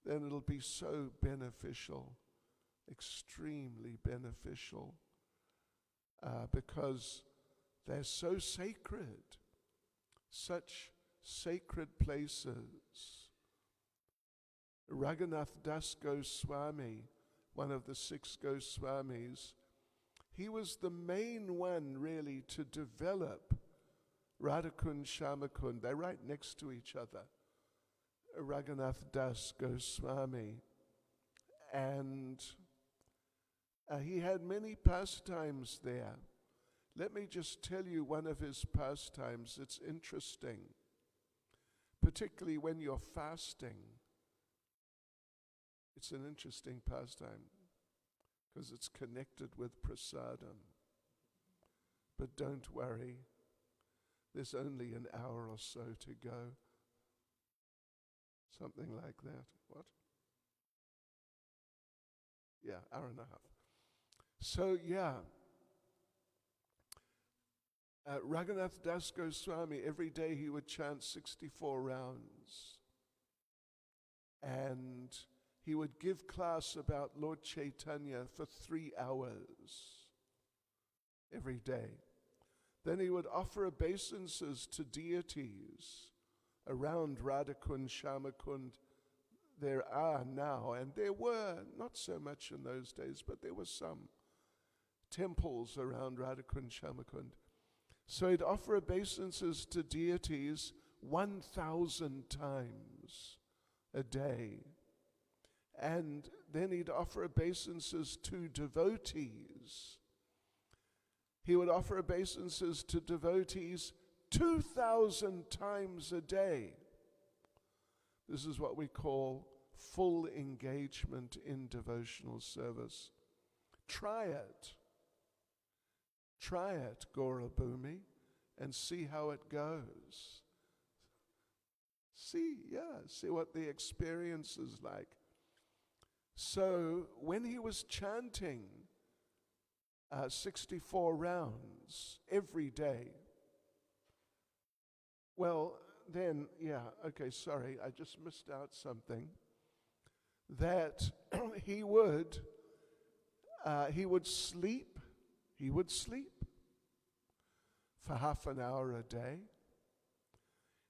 then it'll be so beneficial, extremely beneficial, because they're so sacred, such sacred places. Raghunath Das Goswami one of the 6 Goswamis, he was the main one really to develop Radhakund, Shyamakund. They're right next to each other. Raghunath Das Goswami. And he had many pastimes there. Let me just tell you one of his pastimes. It's interesting, particularly when you're fasting. It's an interesting pastime because it's connected with prasadam. But don't worry, there's only an hour or so to go. Something like that. What? Yeah, hour and a half. So, yeah. Raghunath Das Goswami, every day he would chant 64 rounds. And he would give class about Lord Caitanya for 3 hours every day. Then he would offer obeisances to deities around Radhakund, Shyamakund. There are now, and there were, not so much in those days, but there were some temples around Radhakund, Shyamakund. So he'd offer obeisances to deities 1,000 times a day. And then he'd offer obeisances to devotees. He would offer obeisances to devotees 2,000 times a day. This is what we call full engagement in devotional service. Try it. Try it, Gaurabhumi, and see how it goes. See what the experience is like. So when he was chanting 64 rounds every day, well, then, I just missed out something. That he would sleep for half an hour a day.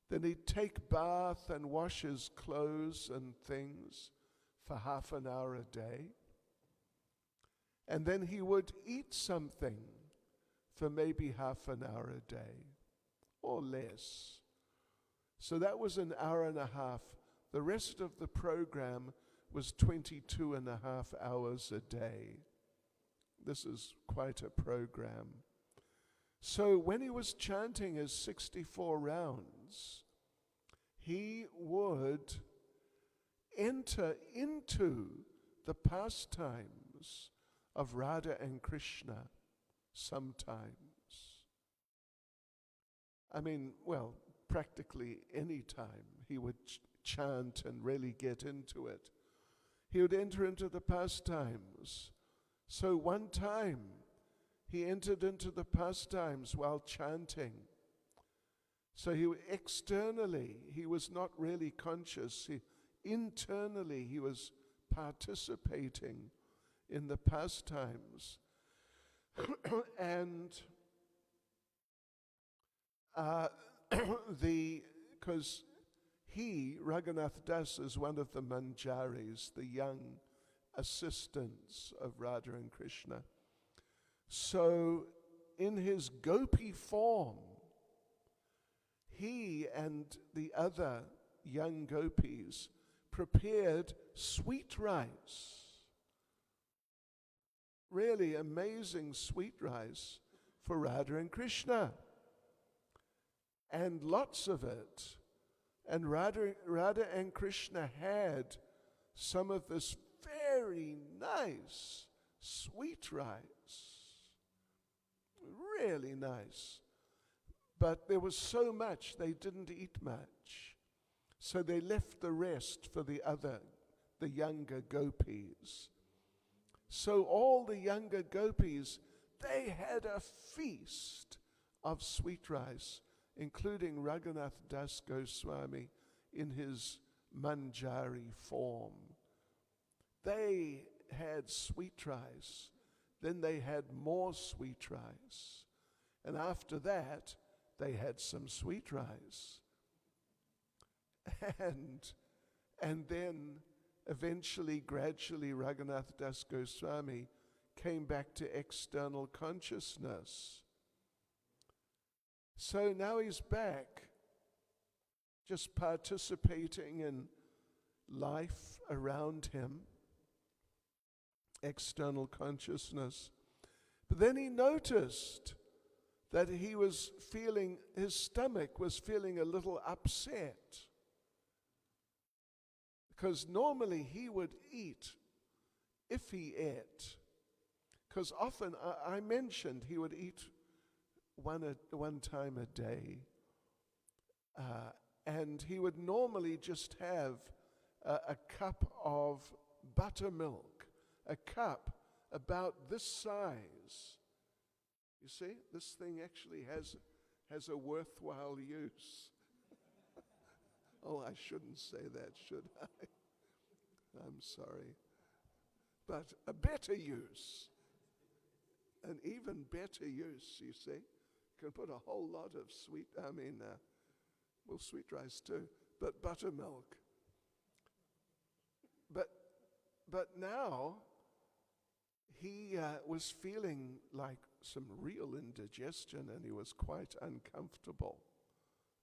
Then he'd take bath and wash his clothes and things for half an hour a day. And then he would eat something for maybe half an hour a day or less. So that was an hour and a half. The rest of the program was 22 and a half hours a day. This is quite a program. So when he was chanting his 64 rounds, he would enter into the pastimes of Radha and Krishna sometimes. Practically any time he would chant and really get into it. He would enter into the pastimes. So one time he entered into the pastimes while chanting. So externally he was not really conscious. Internally he was participating in the pastimes. And because Raghunath Das, is one of the manjaris, the young assistants of Radha and Krishna. So in his gopi form, he and the other young gopis prepared sweet rice, really amazing sweet rice for Radha and Krishna, and lots of it. And Radha and Krishna had some of this very nice sweet rice, really nice. But there was so much, they didn't eat much. So they left the rest for the younger gopis. So all the younger gopis, they had a feast of sweet rice, including Raghunath Das Goswami in his manjari form. They had sweet rice, then they had more sweet rice, and after that they had some sweet rice. And then eventually, gradually, Raghunath Das Goswami came back to external consciousness. So now he's back, just participating in life around him, external consciousness. But then he noticed that his stomach was feeling a little upset. Because normally he would eat if he ate. Because often, I mentioned, he would eat one time a day. And he would normally just have a cup of buttermilk, a cup about this size. You see, this thing actually has a worthwhile use. Oh, I shouldn't say that, should I? I'm sorry. But a better use, an even better use, you see. You can put a whole lot of sweet rice too, but buttermilk. But now, he was feeling like some real indigestion, and he was quite uncomfortable.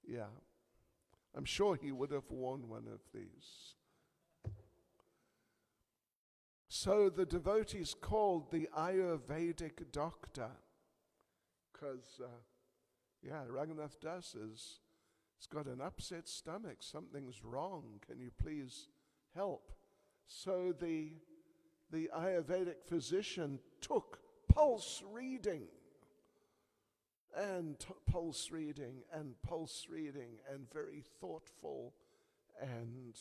Yeah. I'm sure he would have worn one of these. So the devotees called the Ayurvedic doctor, because, Raghunath Das has got an upset stomach. Something's wrong. Can you please help? So the Ayurvedic physician took pulse reading and pulse reading and very thoughtful, and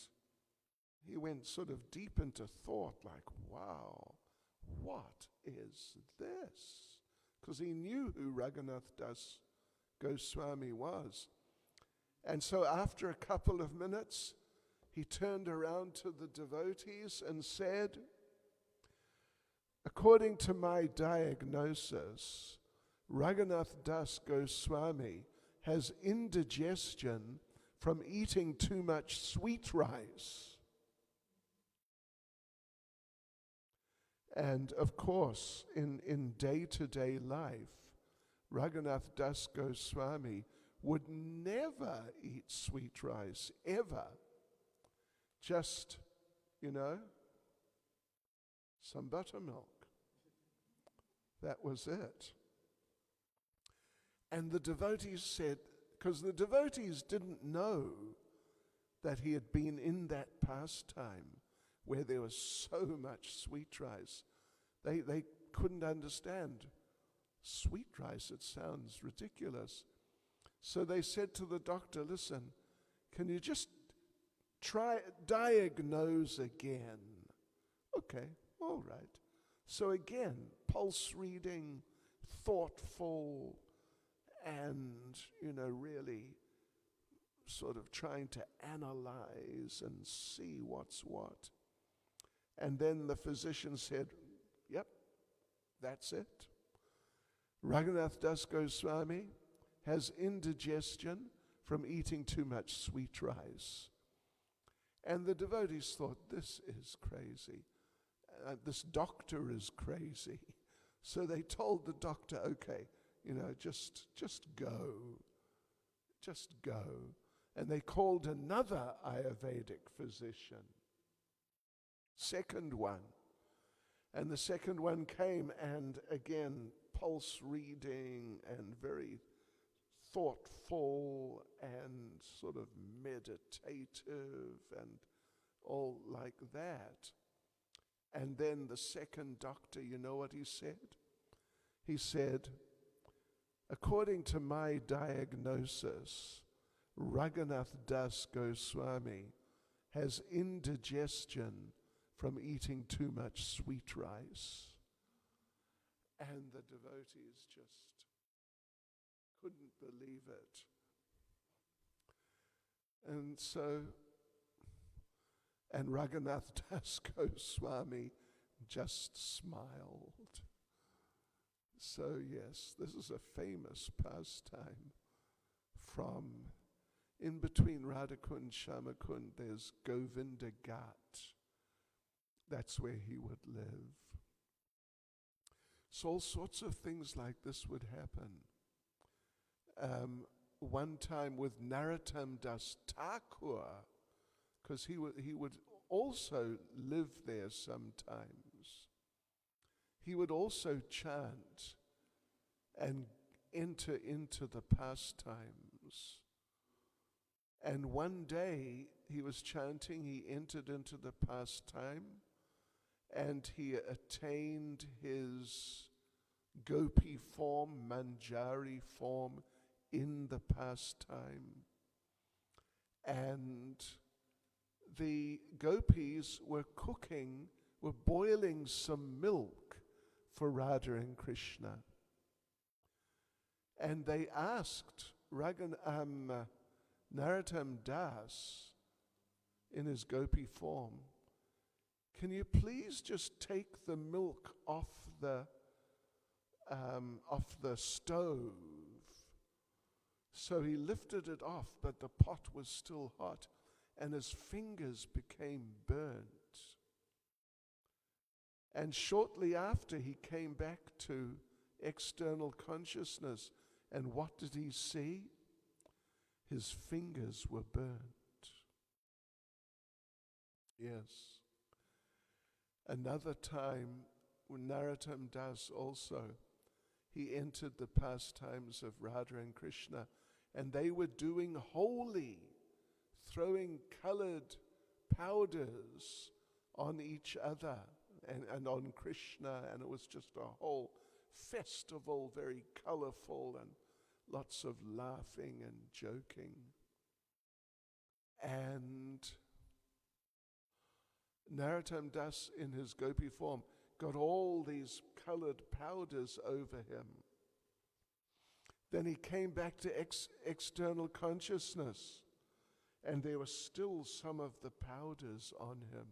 he went sort of deep into thought, like, wow, what is this? Because he knew who Raghunath Das Goswami was. And so after a couple of minutes, he turned around to the devotees and said, according to my diagnosis, Raghunath Das Goswami has indigestion from eating too much sweet rice. And of course, in day-to-day life, Raghunath Das Goswami would never eat sweet rice, ever. Just, some buttermilk. That was it. And the devotees said, because the devotees didn't know that he had been in that pastime where there was so much sweet rice. They couldn't understand. Sweet rice, it sounds ridiculous. So they said to the doctor, listen, can you just diagnose again? Okay, all right. So again, pulse reading, thoughtful, and, really sort of trying to analyze and see what's what. And then the physician said, yep, that's it. Raghunath Das Goswami has indigestion from eating too much sweet rice. And the devotees thought, this is crazy. This doctor is crazy. So they told the doctor, okay, just go. Just go. And they called another Ayurvedic physician. Second one. And the second one came, and again, pulse reading and very thoughtful and sort of meditative and all like that. And then the second doctor, you know what he said? He said, according to my diagnosis, Raghunath Das Goswami has indigestion from eating too much sweet rice. And the devotees just couldn't believe it. And Raghunath Das Goswami just smiled. So yes, this is a famous pastime from in between Radhakund and Shyamakund. There's Govinda Ghat, That's where he would live. So all sorts of things like this would happen. One time with Narottam Das Thakur, because he would also live there sometimes. He would also chant and enter into the pastimes. And one day he was chanting, he entered into the pastime, and he attained his gopi form, manjari form, in the pastime. And the gopis were boiling some milk for Radha and Krishna. And they asked Narottam Das, in his gopi form, can you please just take the milk off the stove? So he lifted it off, but the pot was still hot, and his fingers became burnt. And shortly after, he came back to external consciousness, and what did he see? His fingers were burnt. Yes. Another time, when Narottam Das also, he entered the pastimes of Radha and Krishna, and they were doing holy, throwing colored powders on each other and on Krishna, and it was just a whole festival, very colorful, and lots of laughing and joking. And Narottam Das, in his gopi form, got all these colored powders over him. Then he came back to external consciousness, and there were still some of the powders on him,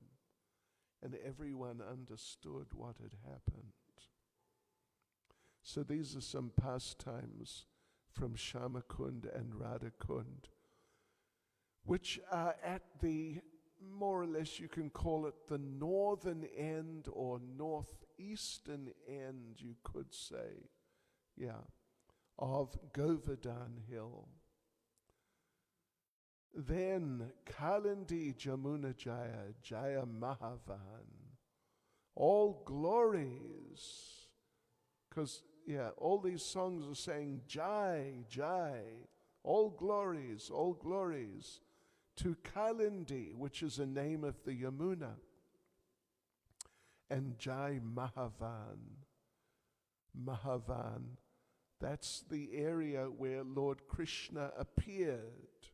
and everyone understood what had happened. So these are some pastimes from Shamakund and Radhakund, which are at the, more or less you can call it the northern end or northeastern end, you could say, of Govardhan Hill. Then Kalindi Jamuna Jaya, Jaya Mahavan, all glories, because all these songs are saying Jai, Jai, all glories, to Kalindi, which is a name of the Yamuna, and Jai Mahavan. Mahavan, that's the area where Lord Krishna appeared.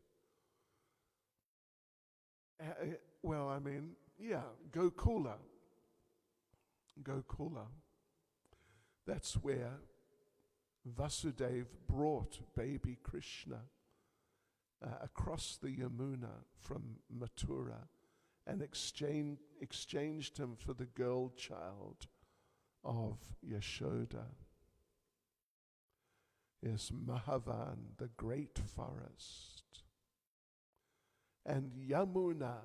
Gokula. Gokula. That's where Vasudeva brought baby Krishna across the Yamuna from Mathura and exchanged him for the girl child of Yashoda. Yes, Mahavan, the great forest. And Yamuna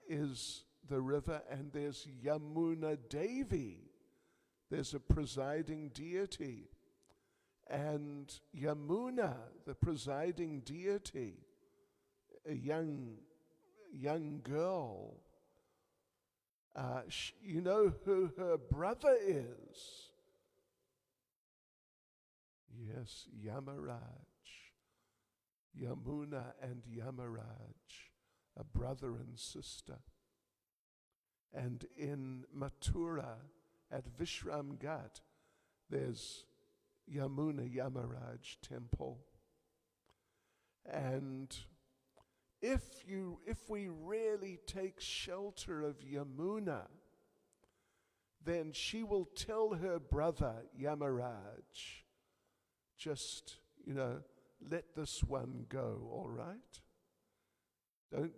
is the river, and there's Yamuna Devi. There's a presiding deity. And Yamuna, the presiding deity, a young girl, you know who her brother is? Yes, Yamaraj. Yamuna and Yamaraj, a brother and sister. And in Mathura, at Vishramghat, there's Yamuna Yamaraj temple. And if we really take shelter of Yamuna, then she will tell her brother Yamaraj, just, let this one go, all right?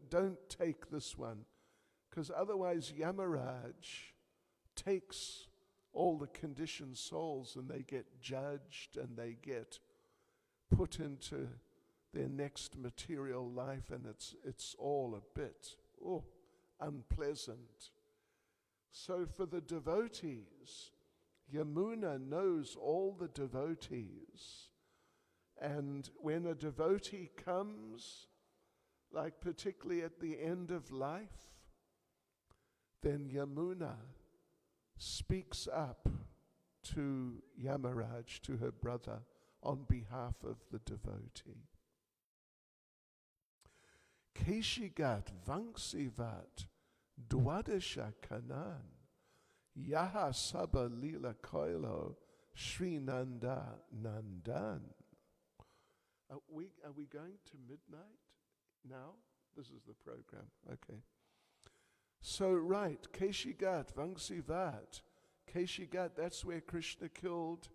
Don't take this one, because otherwise Yamaraj takes all the conditioned souls and they get judged and they get put into their next material life, and it's all a bit unpleasant. So for the devotees, Yamuna knows all the devotees. And when a devotee comes, like particularly at the end of life, then Yamuna speaks up to Yamaraj, to her brother, on behalf of the devotee. Keshigat Vanksivat Dwadasha Kanan Yaha Saba Lila Koilo Sri Nanda Nandan. Are we going to midnight now? This is the program. Okay. So right, Keshigat Vanksivat. Keshigat, that's where Krishna killed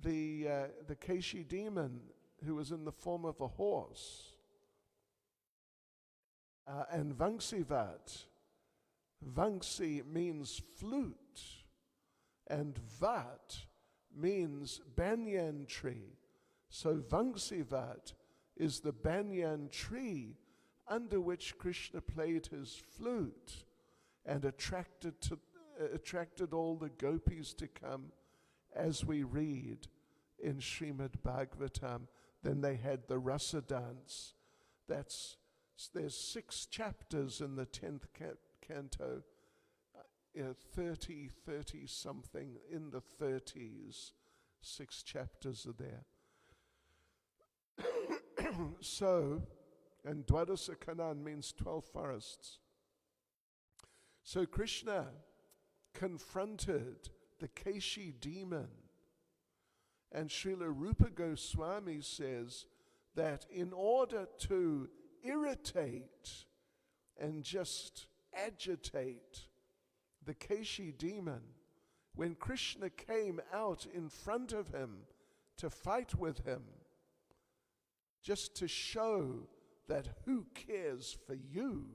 the Keshi demon who was in the form of a horse. And Vanksivat, Vangsi means flute, and Vat means banyan tree. So Vanksivat is the banyan tree under which Krishna played his flute and attracted all the gopis to come, as we read in Srimad Bhagavatam. Then they had the rasa dance. There's 6 chapters in the 10th canto, 30 something, in the 30s, 6 chapters are there. So, and Dwadasa Kanan means 12 forests. So Krishna confronted the Keshi demon, and Srila Rupa Goswami says that in order to irritate and just agitate the Keshi demon, when Krishna came out in front of him to fight with him, just to show that who cares for you,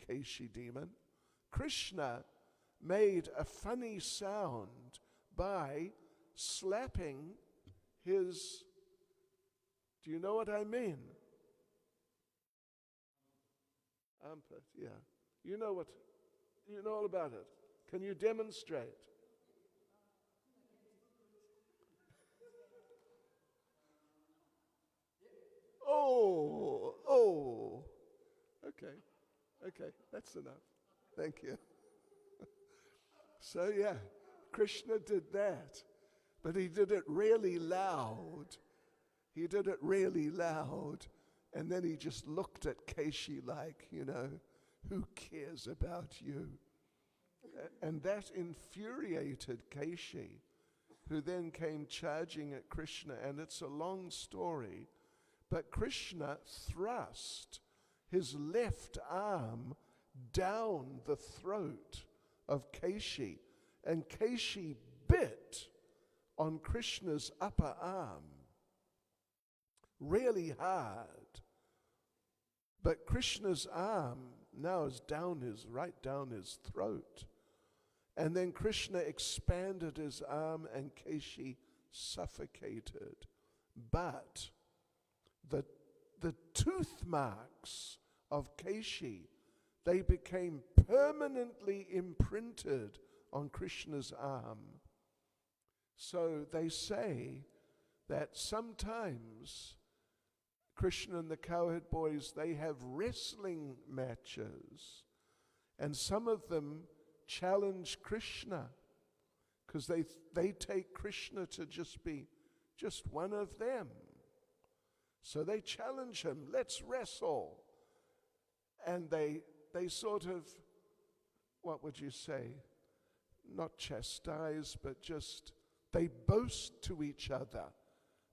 Keshi demon, Krishna made a funny sound by slapping his, do you know what I mean? Armpit, yeah. You know all about it. Can you demonstrate? Oh. Okay, that's enough. Thank you. So yeah, Krishna did that, but he did it really loud. And then he just looked at Keshi like, who cares about you? And that infuriated Keshi, who then came charging at Krishna, and it's a long story, but Krishna thrust his left arm down the throat of Keshi, and Keshi bit on Krishna's upper arm really hard. But Krishna's arm now is right down his throat. And then Krishna expanded his arm and Keshi suffocated. But the tooth marks of Keshi, they became permanently imprinted on Krishna's arm. So they say that sometimes Krishna and the cowherd boys, they have wrestling matches, and some of them challenge Krishna because they take Krishna to just be just one of them. So they challenge him, let's wrestle. And they sort of, what would you say, not chastise, but just, they boast to each other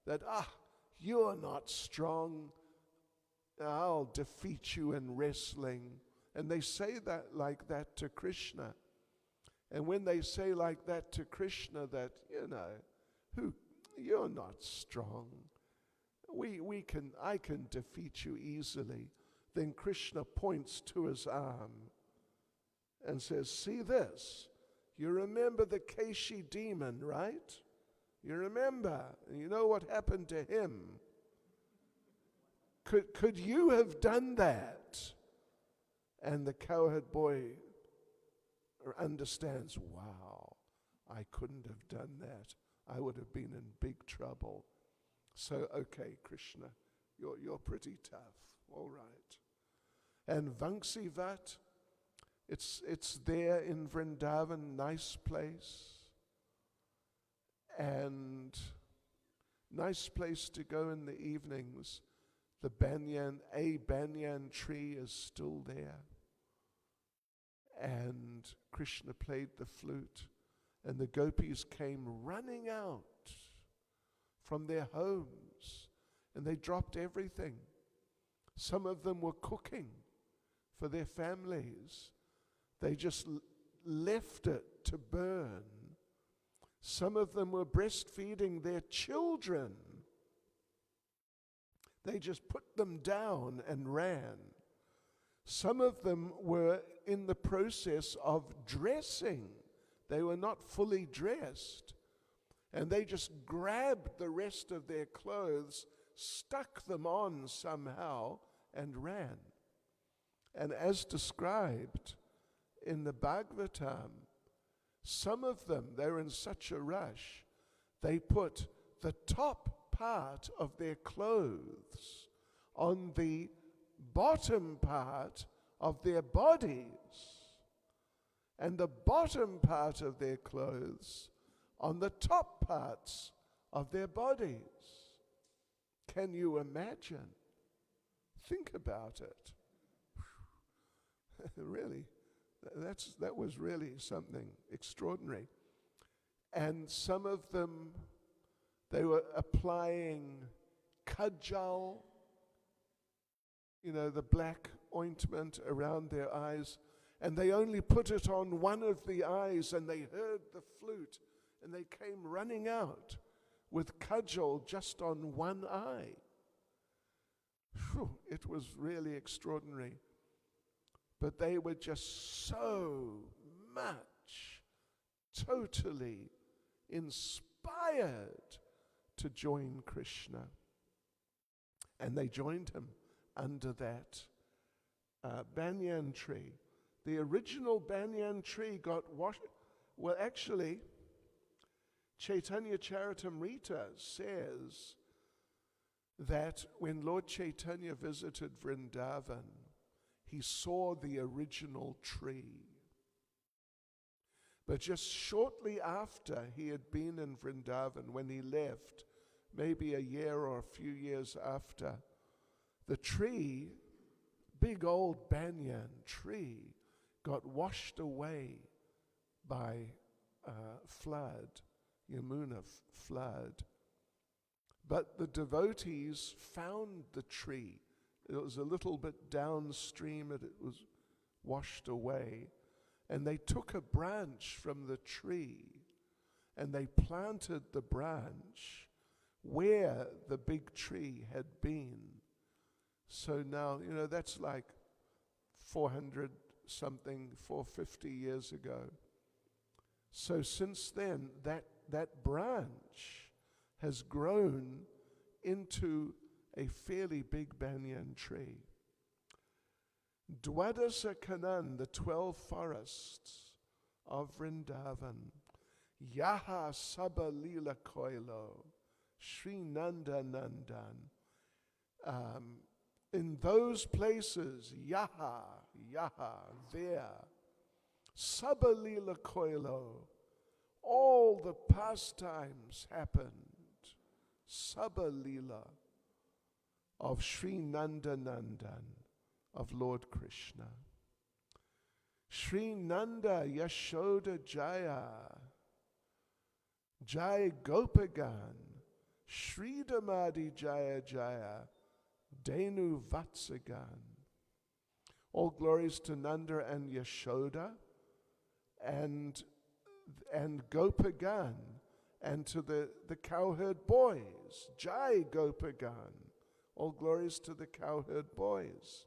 that, you're not strong, I'll defeat you in wrestling. And they say that like that to Krishna. And when they say like that to Krishna, that, you're not strong, I can defeat you easily, then Krishna points to his arm and says, see this, you remember the Keshi demon, right? You remember, and you know what happened to him. Could you have done that? And the cowherd boy understands, wow, I couldn't have done that. I would have been in big trouble. So, okay, Krishna, you're pretty tough. All right. And Vanksivat, it's there in Vrindavan, nice place. And nice place to go in the evenings. A banyan tree is still there. And Krishna played the flute, and the gopis came running out from their homes, and they dropped everything. Some of them were cooking for their families. They just left it to burn. Some of them were breastfeeding their children. They just put them down and ran. Some of them were in the process of dressing. They were not fully dressed. And they just grabbed the rest of their clothes, stuck them on somehow, and ran. And as described in the Bhagavatam, some of them, they were in such a rush, they put the top part of their clothes on the bottom part of their bodies, and the bottom part of their clothes on the top parts of their bodies. Can you imagine? Think about it. Really, that was really something extraordinary. And some of them, they were applying kajal, the black ointment around their eyes, and they only put it on one of the eyes, and they heard the flute, and they came running out with kajal just on one eye. Whew, it was really extraordinary. But they were just so much, totally inspired to join Krishna. And they joined him under that banyan tree. The original banyan tree got washed. Well, actually, Caitanya Charitamrita says that when Lord Chaitanya visited Vrindavan, he saw the original tree. But just shortly after he had been in Vrindavan, when he left, maybe a year or a few years after, the tree, big old banyan tree, got washed away by flood, Yamuna flood. But the devotees found the tree. It was a little bit downstream, and it was washed away. And they took a branch from the tree, and they planted the branch where the big tree had been. So now, that's like 450 years ago. So since then, that branch has grown into a fairly big banyan tree. Dwadasa Kanan, the 12 forests of Vrindavan, Yaha Saba Lila Koilo, Sri Nanda Nandan. In those places, Yaha, there, Saba Lila Koilo, all the pastimes happened. Saba Lila of Sri Nanda Nandan, of Lord Krishna. Sri Nanda Yashoda Jaya, Jai Gopagan, Sri Damadi Jaya Jaya, Denu Vatsagan. All glories to Nanda and Yashoda, and Gopagan, and to the cowherd boys. Jai Gopagan. All glories to the cowherd boys.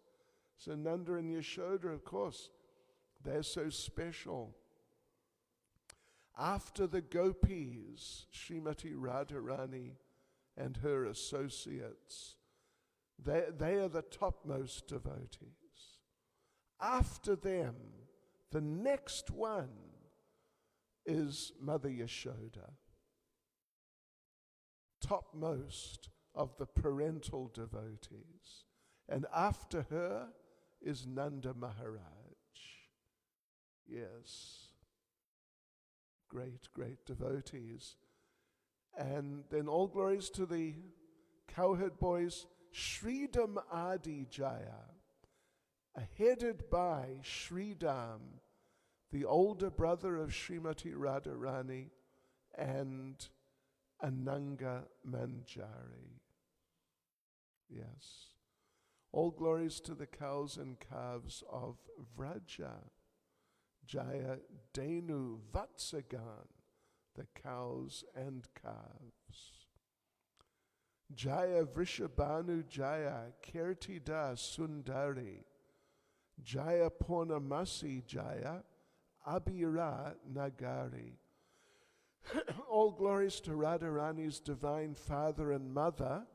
So Nanda and Yashoda, of course, they're so special. After the gopis, Srimati Radharani and her associates, they are the topmost devotees. After them, the next one is Mother Yashoda, topmost of the parental devotees. And after her is Nanda Maharaj. Yes, great, great devotees. And then all glories to the cowherd boys, Sridham Adi Jaya, headed by Sridham, the older brother of Srimati Radharani, and Ananga Manjari. Yes. All glories to the cows and calves of Vraja. Jaya Denu Vatsagan, the cows and calves. Jaya Vrishabhanu Jaya Kirtida Sundari. Jaya Purnamasi Jaya Abhira Nagari. All glories to Radharani's divine father and mother,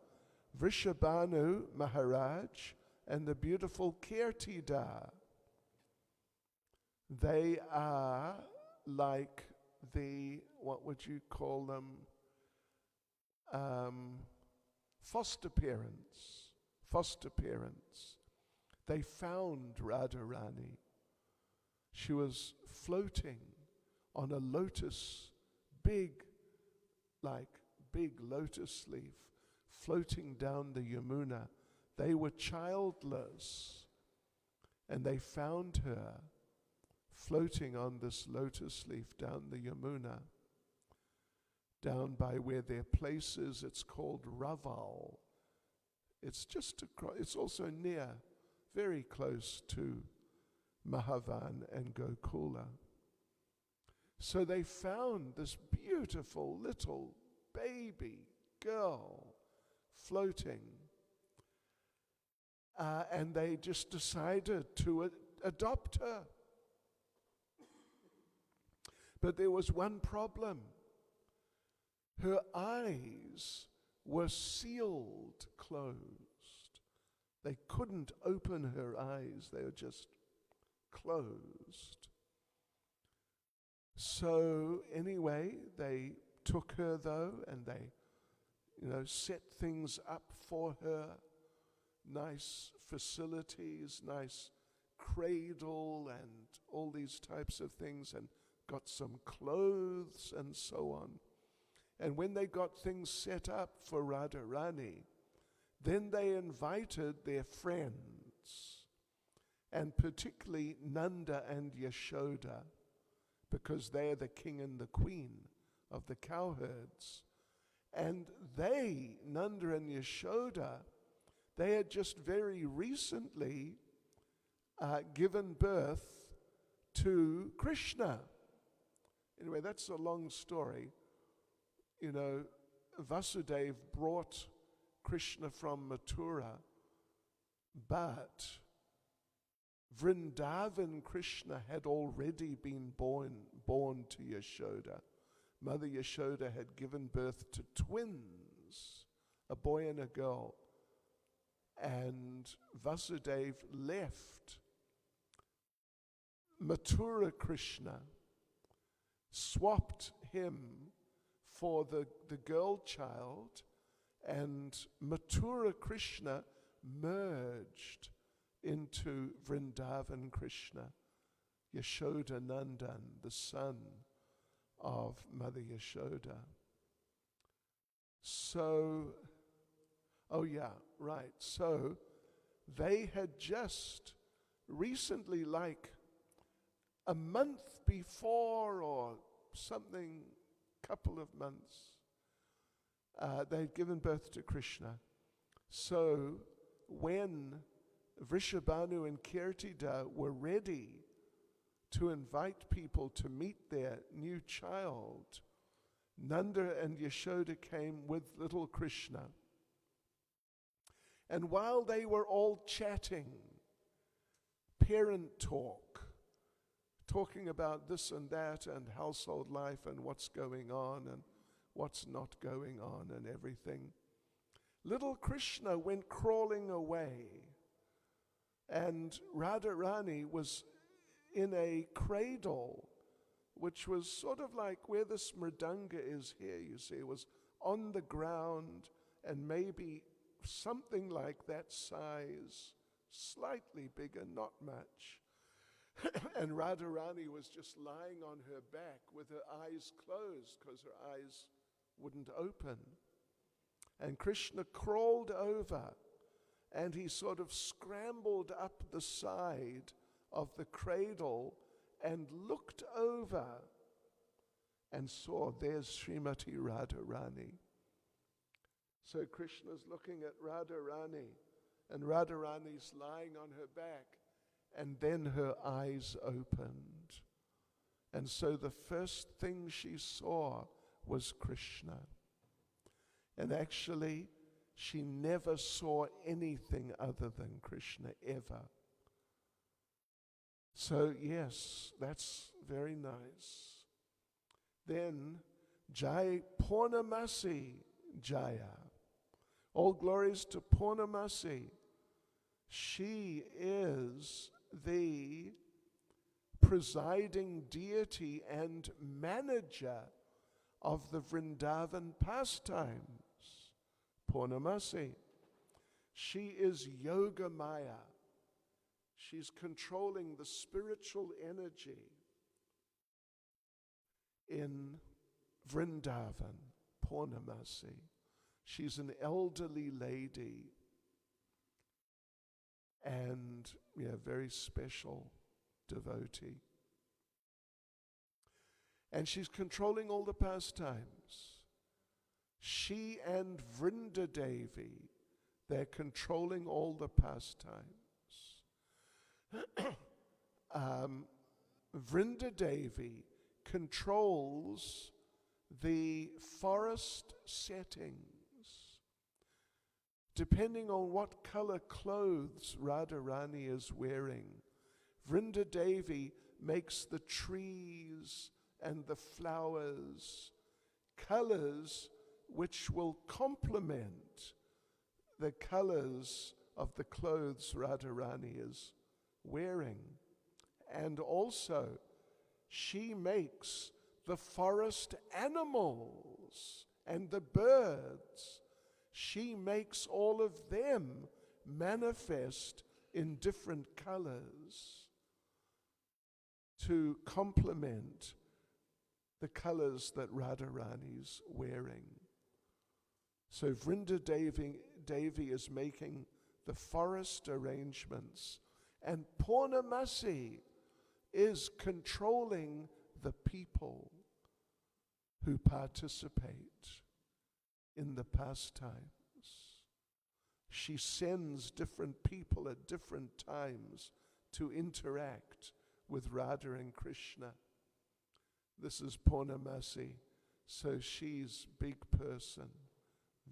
Vrishabhanu Maharaj, and the beautiful Kirtida. They are like the, what would you call them? Foster parents. Foster parents. They found Radharani. She was floating on a lotus, big lotus leaf, floating down the Yamuna. They were childless, and they found her floating on this lotus leaf down the Yamuna, down by where their place is. It's called Raval. It's just it's also near, very close to Mahavan and Gokula. So they found this beautiful little baby girl floating, and they just decided to adopt her. But there was one problem. Her eyes were sealed closed. They couldn't open her eyes. They were just closed. So anyway, they took her though, and they, set things up for her. Nice facilities, nice cradle, and all these types of things, and got some clothes and so on. And when they got things set up for Radharani, then they invited their friends, and particularly Nanda and Yashoda, because they're the king and the queen of the cowherds. And they, Nanda and Yashoda, they had just very recently given birth to Krishna. Anyway, that's a long story. Vasudeva brought Krishna from Mathura, but Vrindavan Krishna had already been born to Yashoda. Mother Yashoda had given birth to twins, a boy and a girl. And Vasudeva left Mathura Krishna, swapped him for the girl child, and Mathura Krishna merged into Vrindavan Krishna, Yashoda Nandan, the son of Mother Yashoda. So, so they had just recently, like a month before or something, couple of months, they'd given birth to Krishna. So when Vrishabhanu and Kirtida were ready to invite people to meet their new child, Nanda and Yashoda came with little Krishna. And while they were all chatting, parent talk, talking about this and that and household life and what's going on and what's not going on and everything, little Krishna went crawling away And Radharani was in a cradle, which was sort of like where this mridanga is here, you see. It was on the ground and maybe something like that size, slightly bigger, not much. And Radharani was just lying on her back with her eyes closed because her eyes wouldn't open. And Krishna crawled over and he sort of scrambled up the side of the cradle and looked over and saw there's Srimati Radharani. So Krishna's looking at Radharani and Radharani's lying on her back, and then her eyes opened. And so the first thing she saw was Krishna. And actually, she never saw anything other than Krishna, ever. So yes, that's very nice. Then, Jai Purnamasi Jaya. All glories to Purnamasi. She is the presiding deity and manager of the Vrindavan pastimes. Purnamasi. She is Yoga Maya. She's controlling the spiritual energy in Vrindavan, Purnamasi. She's an elderly lady and very special devotee. And she's controlling all the pastimes. She and Vrinda Devi, they're controlling all the pastimes. Vrinda Devi controls the forest settings. Depending on what color clothes Radharani is wearing, Vrinda Devi makes the trees and the flowers colors which will complement the colors of the clothes Radharani is wearing. And also, she makes the forest animals and the birds. She makes all of them manifest in different colors to complement the colors that Radharani's wearing. So Vrinda Devi is making the forest arrangements, and Purnamasi is controlling the people who participate in the pastimes. She sends different people at different times to interact with Radha and Krishna. This is Purnamasi, so she's big person,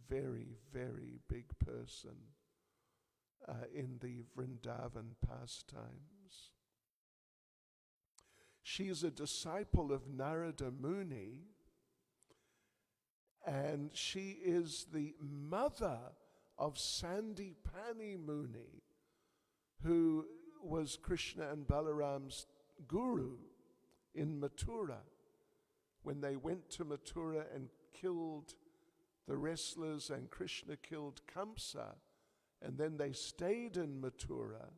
very, very big person in the Vrindavan pastimes. She is a disciple of Narada Muni, and she is the mother of Sandipani Muni, who was Krishna and Balaram's guru in Mathura. When they went to Mathura and killed the wrestlers and Krishna killed Kamsa, and then they stayed in Mathura,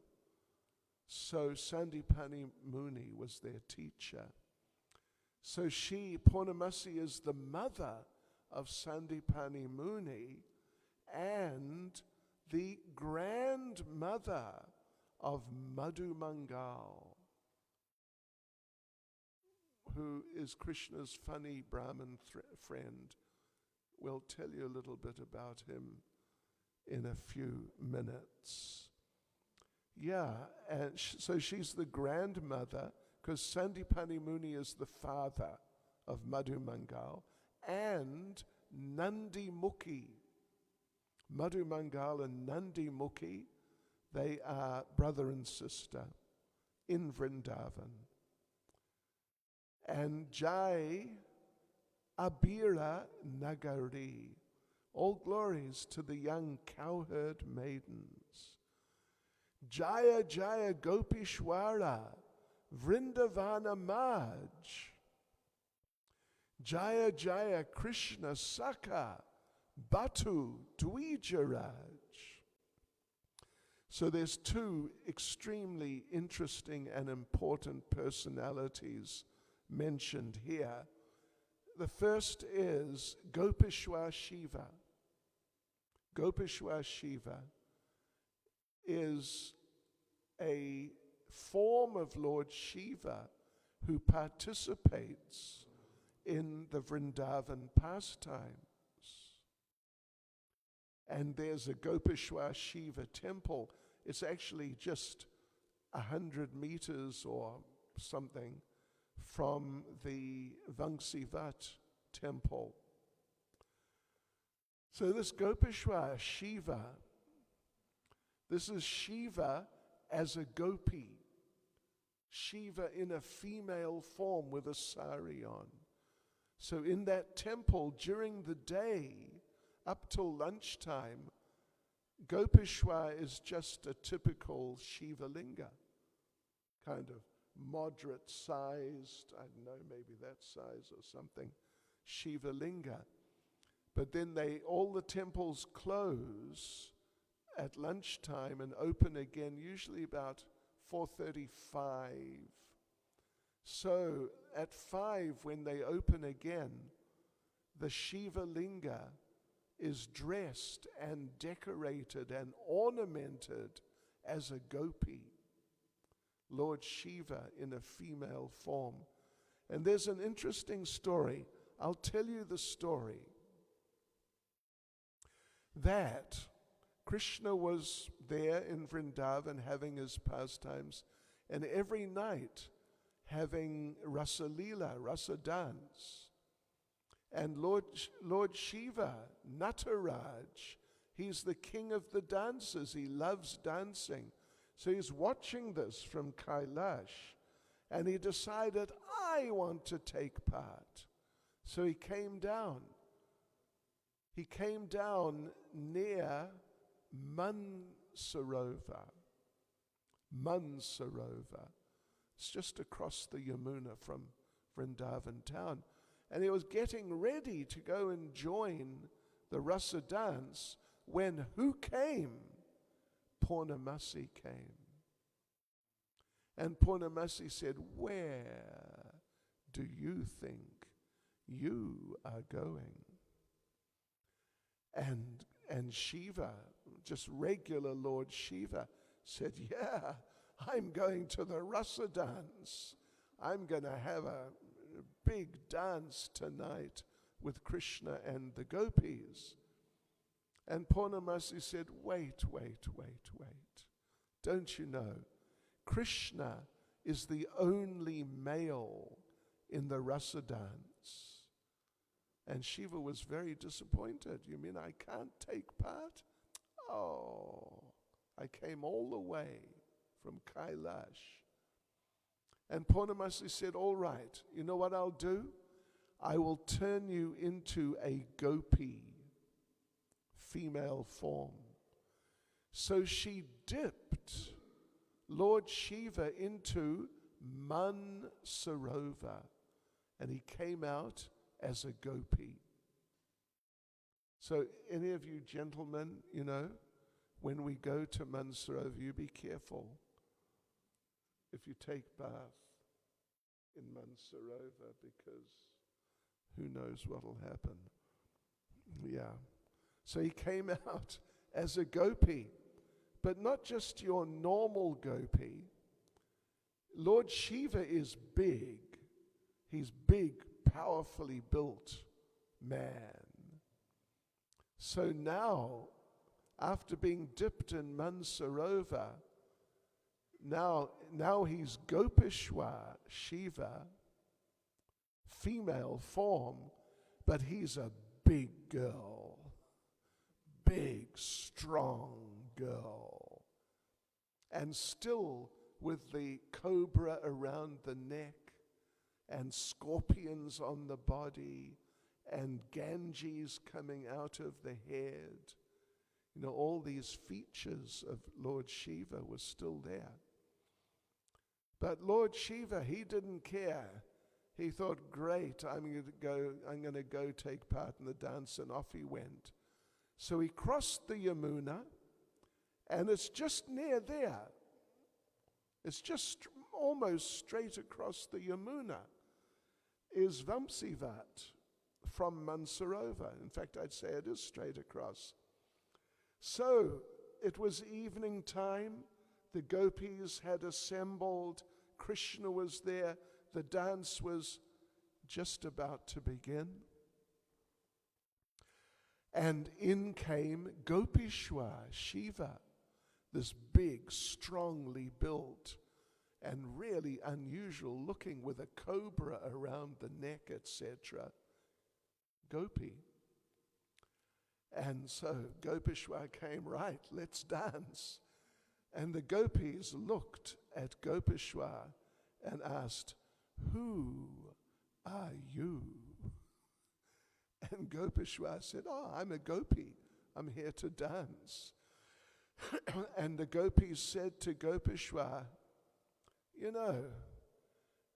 so Sandipani Muni was their teacher. So she, Purnamasi, is the mother of Sandipani Muni and the grandmother of Madhu Mangal, who is Krishna's funny Brahmin friend. We'll tell you a little bit about him in a few minutes. And so she's the grandmother, because Sandipani Muni is the father of Madhu Mangal, and Nandi Mukhi. Madhu Mangal and Nandi Mukhi, they are brother and sister in Vrindavan. And Jai Abira Nagari. All glories to the young cowherd maidens. Jaya Jaya Gopishwara, Vrindavana Maj. Jaya Jaya Krishna Sakha, Batu Dvijaraj. So there's two extremely interesting and important personalities mentioned here. The first is Gopishwar Shiva. Gopishwar Shiva is a form of Lord Shiva who participates in the Vrindavan pastimes. And there's a Gopishwar Shiva temple. It's actually just 100 meters or something from the Vangsivat temple. So this Gopishwar Shiva, this is Shiva as a gopi. Shiva in a female form with a sari on. So in that temple during the day, up till lunchtime, Gopishwar is just a typical Shiva linga, kind of moderate sized, I don't know, maybe that size or something, Shiva linga. But then all the temples close at lunchtime and open again, usually about 4:35. So at 5, when they open again, the Shiva linga is dressed and decorated and ornamented as a gopi, Lord Shiva in a female form. And there's an interesting story. I'll tell you the story. That Krishna was there in Vrindavan having his pastimes, and every night having rasa lila, rasa dance. And Lord Shiva, Nataraj, he's the king of the dancers. He loves dancing. So he's watching this from Kailash, and he decided, I want to take part. So he came down. He came down near Mansarovar. Mansarovar. It's just across the Yamuna from Vrindavan town. And he was getting ready to go and join the rasa dance when who came? Purnamasi came. And Purnamasi said, where do you think you are going? And Shiva, just regular Lord Shiva, said, yeah, I'm going to the rasa dance. I'm going to have a big dance tonight with Krishna and the gopis. And Purnamasi said, wait. Don't you know, Krishna is the only male in the rasa dance. And Shiva was very disappointed. You mean I can't take part? Oh, I came all the way from Kailash. And Purnamasi said, all right, you know what I'll do? I will turn you into a gopi, female form. So she dipped Lord Shiva into Mansarovar, and he came out as a gopi. So any of you gentlemen, you know, when we go to Mansarovar, you be careful if you take bath in Mansarovar, because who knows what will happen. Yeah. So he came out as a gopi, but not just your normal gopi. Lord Shiva is big. He's big, powerfully built man. So now, after being dipped in Mansarovar, now he's Gopishwar Shiva, female form, but he's a big girl, big, strong girl, and still with the cobra around the neck and scorpions on the body and Ganges coming out of the head. all these features of Lord Shiva were still there. But Lord Shiva, he didn't care. He thought, great, I'm going to go take part in the dance, and off he went. So he crossed the Yamuna, and it's just near there. It's just almost straight across the Yamuna is Vamsivat from Mansarovar. In fact, I'd say it is straight across. So it was evening time. The gopis had assembled. Krishna was there. The dance was just about to begin. And in came Gopishwar, Shiva, this big, strongly built and really unusual looking, with a cobra around the neck, etc. Gopi. And so Gopishwar came, right, let's dance. And the gopis looked at Gopishwar and asked, who are you? And Gopishwar said, oh, I'm a gopi. I'm here to dance. And the gopis said to Gopishwar,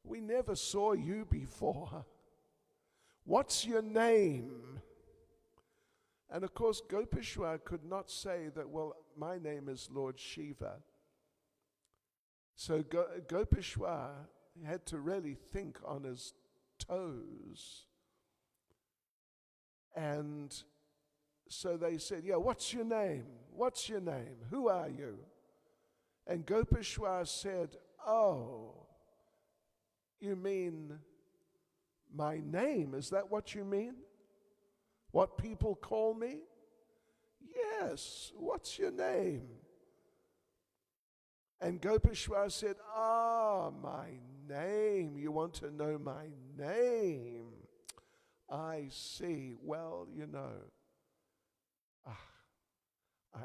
we never saw you before. What's your name? And of course, Gopishwar could not say that, well, my name is Lord Shiva. So Gopishwar had to really think on his toes. And so they said, yeah, what's your name? What's your name? Who are you? And Gopishwar said, oh, you mean my name? Is that what you mean? What people call me? Yes, what's your name? And Gopishwar said, my name. You want to know my name? I see. Well,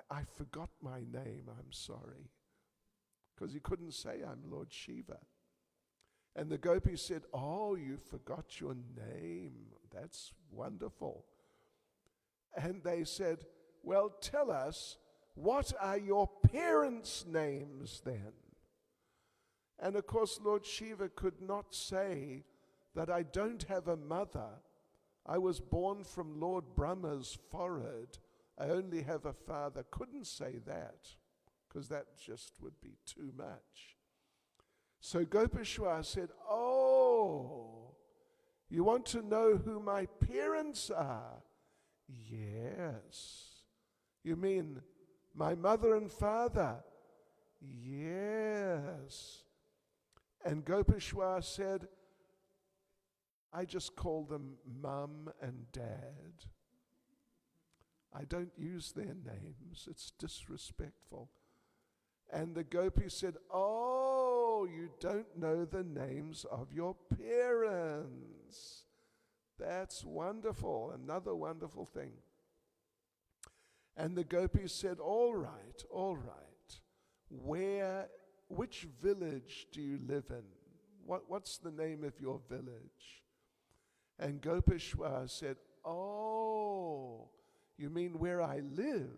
I forgot my name. I'm sorry. Because he couldn't say I'm Lord Shiva. And the gopis said, oh, you forgot your name. That's wonderful. And they said, well, tell us, what are your parents' names then? And of course, Lord Shiva could not say that I don't have a mother. I was born from Lord Brahma's forehead. I only have a father. Couldn't say that, because that just would be too much. So Gopishwar said, oh, you want to know who my parents are? Yes. You mean my mother and father? Yes. And Gopishwar said, I just call them Mum and Dad. I don't use their names. It's disrespectful. And the gopi said, oh, you don't know the names of your parents. That's wonderful. Another wonderful thing. And the gopis said, all right. Which village do you live in? What's the name of your village? And Gopishwar said, oh, you mean where I live?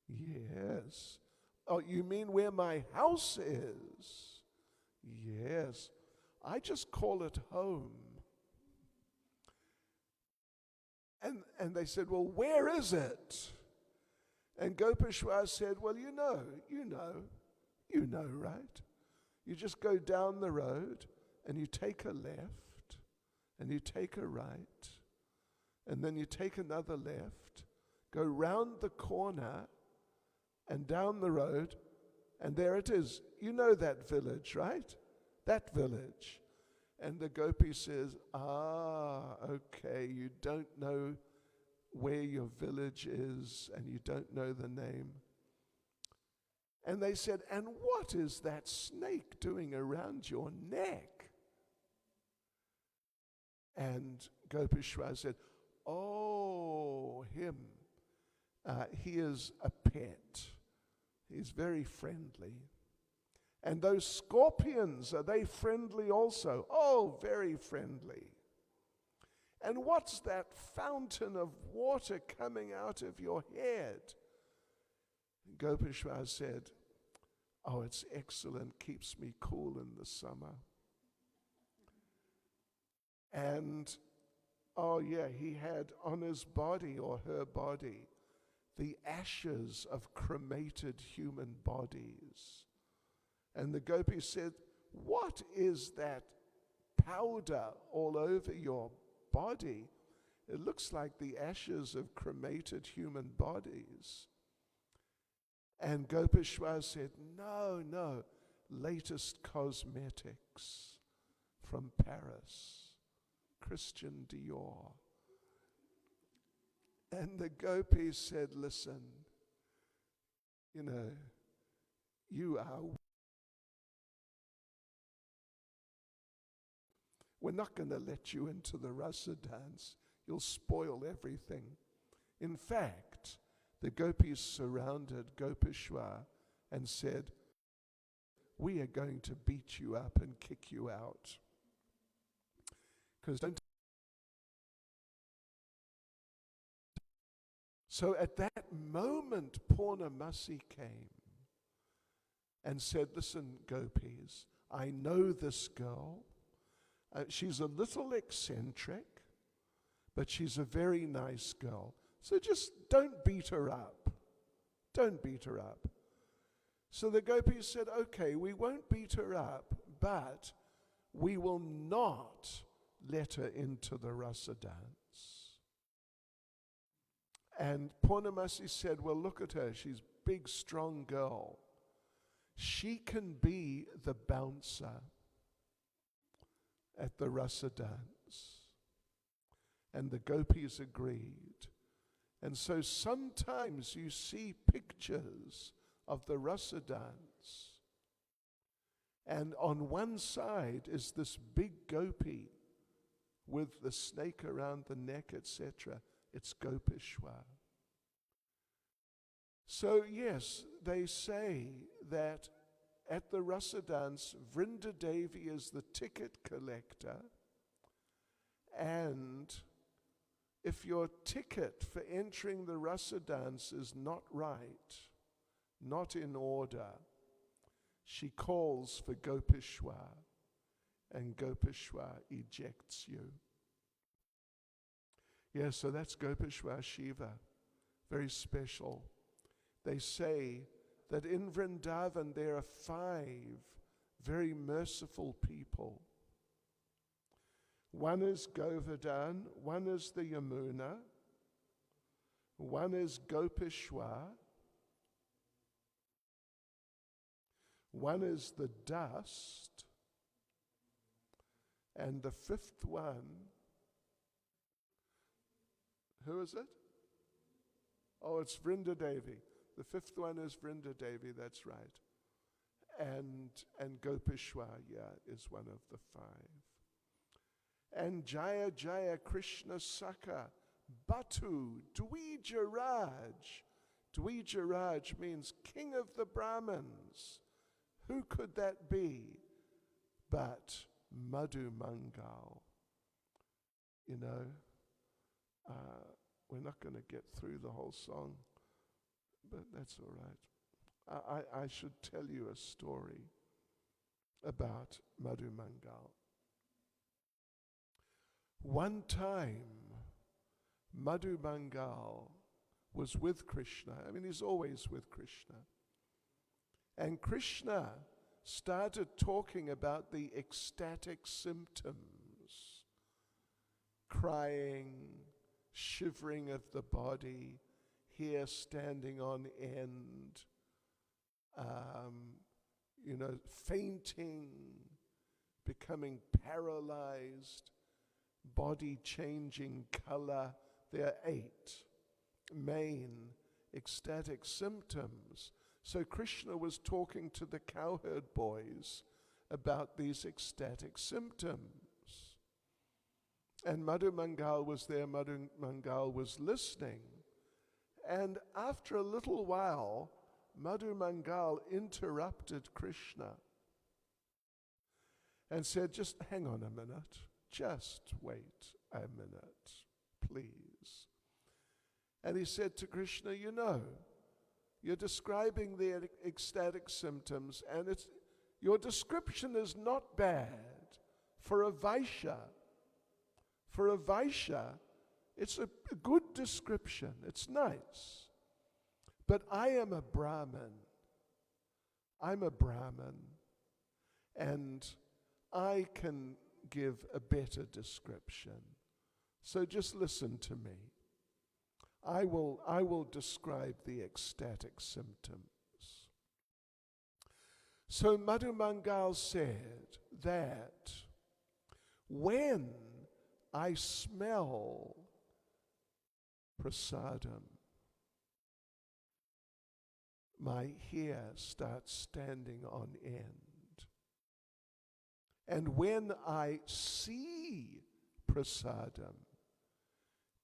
Yes. Oh, you mean where my house is? Yes. I just call it home. And they said, well, where is it? And Gopishwar said, well, you know, right? You just go down the road and you take a left and you take a right and then you take another left, go round the corner and down the road, and there it is. You know that village, right? That village. And the gopi says, okay, you don't know where your village is and you don't know the name. And they said, and what is that snake doing around your neck? And Gopishwar said, oh, him. He is a pet. He's very friendly. And those scorpions, are they friendly also? Oh, very friendly. And what's that fountain of water coming out of your head? And Gopeshwar said, oh, it's excellent, keeps me cool in the summer. And, oh yeah, he had on his body or her body the ashes of cremated human bodies. And the gopi said, what is that powder all over your body? It looks like the ashes of cremated human bodies. And Gopeshwar said, no, latest cosmetics from Paris, Christian Dior. And the gopis said, listen, you are... We're not going to let you into the rasa dance. You'll spoil everything. In fact, the gopis surrounded Gopeshwar and said, we are going to beat you up and kick you out. So at that moment, Purnamasi came and said, listen, gopis, I know this girl. She's a little eccentric, but she's a very nice girl. So just don't beat her up. Don't beat her up. So the gopis said, okay, we won't beat her up, but we will not let her into the rasa dance. And Purnamasi said, well, look at her. She's a big, strong girl. She can be the bouncer at the rasa dance. And the gopis agreed. And so sometimes you see pictures of the rasa dance. And on one side is this big gopi with the snake around the neck, etc. It's Gopeshwar. So yes, they say that at the rasa dance, Vrinda Devi is the ticket collector, and if your ticket for entering the rasa dance is not right, not in order, she calls for Gopeshwar, and Gopeshwar ejects you. Yeah, so that's Gopeshwar Shiva, very special. They say that in Vrindavan there are 5 very merciful people. One is Govardhan, one is the Yamuna, one is Gopeshwar, one is the dust, and the 5th one, who is it? Oh, it's Vrinda Devi. The 5th one is Vrinda Devi, that's right. And Gopeshwar, is one of the 5. And Jaya Jaya Krishna Saka Batu Dvijaraj. Dvijaraj means king of the Brahmins. Who could that be but Madhu Mangal? We're not going to get through the whole song, but that's all right. I should tell you a story about Madhu Mangal. One time, Madhu Mangal was with Krishna. I mean, he's always with Krishna. And Krishna started talking about the ecstatic symptoms, crying, shivering of the body, hair standing on end, fainting, becoming paralyzed, body changing color. There are 8 main ecstatic symptoms. So Krishna was talking to the cowherd boys about these ecstatic symptoms. And Madhu Mangal was there, Madhu Mangal was listening. And after a little while, Madhu Mangal interrupted Krishna and said, just hang on a minute, just wait. a minute, please. And he said to Krishna, you're describing the ecstatic symptoms, and your description is not bad for a Vaishya. For a Vaishya, it's a good description. It's nice. But I am a Brahmin. I'm a Brahmin, and I can give a better description. So just listen to me. I will describe the ecstatic symptoms. So Madhu Mangal said that when I smell prasadam, my hair starts standing on end. And when I see prasadam,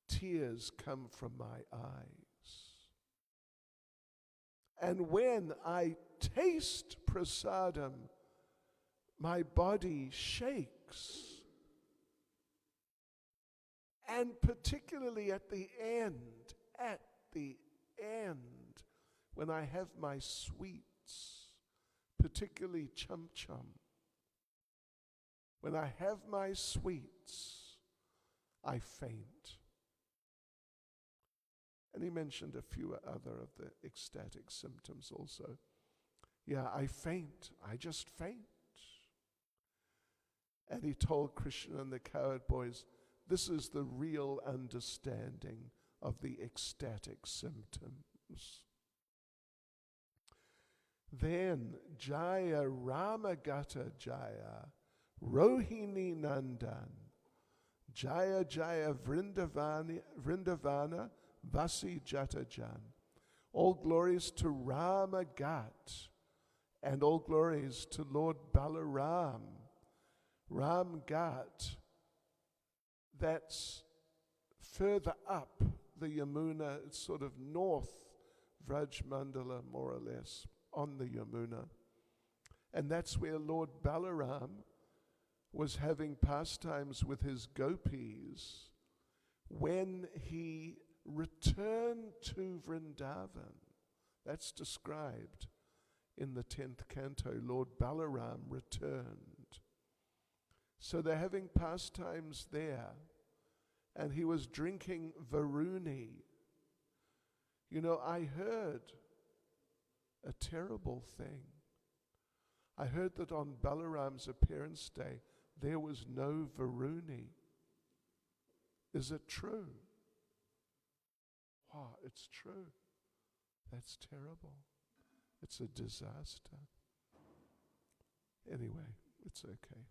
tears come from my eyes. And when I taste prasadam, my body shakes. And particularly at the end, when I have my sweets, particularly chum chum, when I have my sweets, I faint. And he mentioned a few other of the ecstatic symptoms also. Yeah, I faint. I just faint. And he told Krishna and the cowherd boys, this is the real understanding of the ecstatic symptoms. Then Jaya Ramagata Jaya Rohini Nandan Jaya Jaya Vrindavana Vasi Jatajan. All glories to Ramagat, and all glories to Lord Balaram. Ramgat, that's further up the Yamuna, it's sort of north Vraj Mandala, more or less, on the Yamuna. And that's where Lord Balaram was having pastimes with his gopis when he returned to Vrindavan. That's described in the 10th canto. Lord Balaram returned. So they're having pastimes there, and he was drinking Varuni. I heard a terrible thing. I heard that on Balaram's appearance day, there was no Varuni. Is it true? Wow, it's true. That's terrible. It's a disaster. Anyway, it's okay.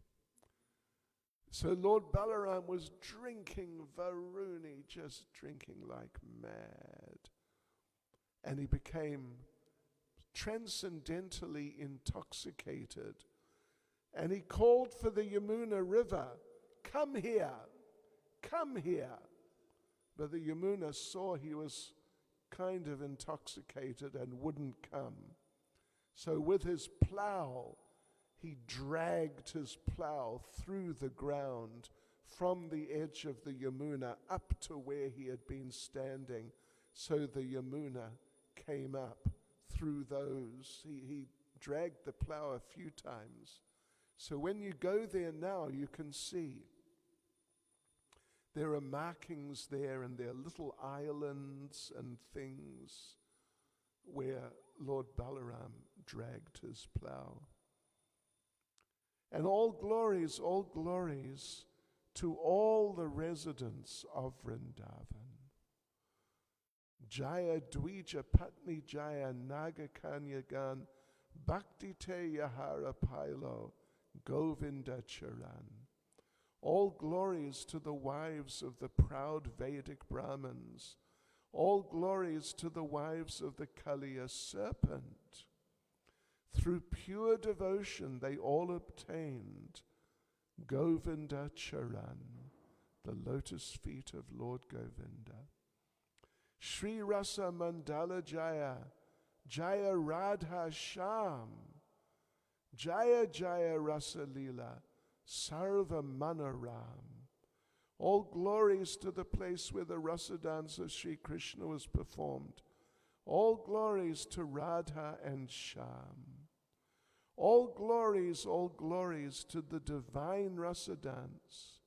So Lord Balaram was drinking Varuni, just drinking like mad. And he became transcendentally intoxicated. And he called for the Yamuna River, come here, come here. But the Yamuna saw he was kind of intoxicated and wouldn't come. So with his plow, he dragged his plow through the ground from the edge of the Yamuna up to where he had been standing. So the Yamuna came up through those. He dragged the plow a few times. So when you go there now, you can see there are markings there, and there are little islands and things where Lord Balaram dragged his plow. And all glories to all the residents of Vrindavan. Jaya Dvija Patni Jaya Nagakanyagan Bhakti Te Yahara Pailo Govinda Charan. All glories to the wives of the proud Vedic Brahmins. All glories to the wives of the Kaliya serpent. Through pure devotion they all obtained Govinda Charan, the lotus feet of Lord Govinda. Sri Rasa Mandala Jaya, Jaya Radha Sham, Jaya Jaya Rasa Leela, Sarva Manoram. All glories to the place where the rasa dance of Sri Krishna was performed. All glories to Radha and Shyam. All glories to the divine rasa dance,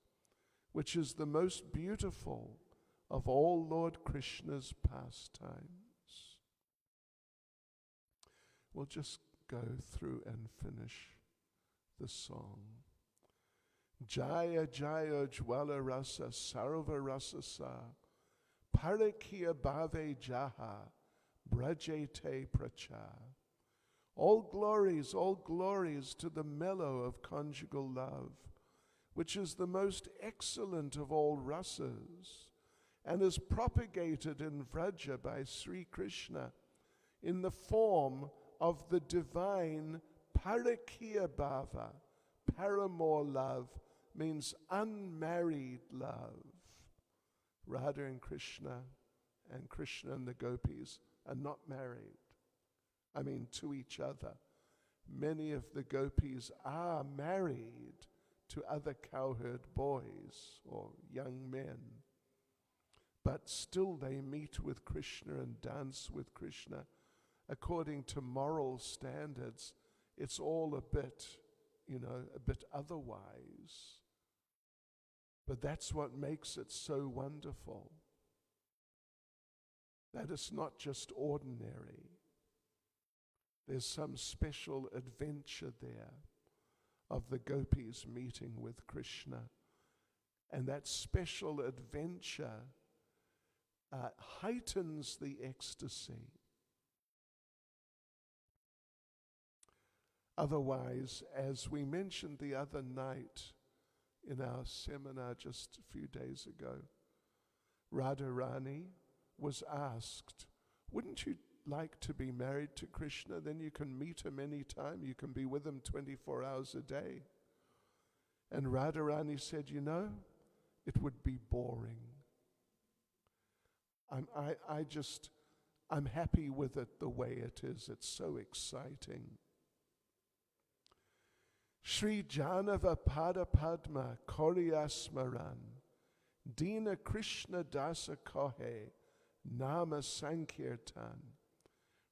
which is the most beautiful of all Lord Krishna's pastimes. We'll just go through and finish the song. Jaya Jaya Jwala Rasa Sarva Rasa Sa Parakya Bhave Jaha Brajete Pracha. All glories to the mellow of conjugal love, which is the most excellent of all rasas, and is propagated in Vraja by Sri Krishna in the form of the divine Parakya Bhava. Paramour love means unmarried love. Radha and Krishna and the gopis are not married. I mean, to each other. Many of the gopis are married to other cowherd boys or young men. But still they meet with Krishna and dance with Krishna. According to moral standards, it's all a bit otherwise. But that's what makes it so wonderful. That it's not just ordinary. There's some special adventure there of the gopis meeting with Krishna. And that special adventure heightens the ecstasy. Otherwise, as we mentioned the other night in our seminar just a few days ago, Radharani was asked, wouldn't you like to be married to Krishna? Then you can meet him anytime. You can be with him 24 hours a day. And Radharani said, it would be boring. I'm happy with it the way it is. It's so exciting. Sri Janava Pada Padma Koryasmaran Dina Krishna Dasa Kohe Nama Sankirtan.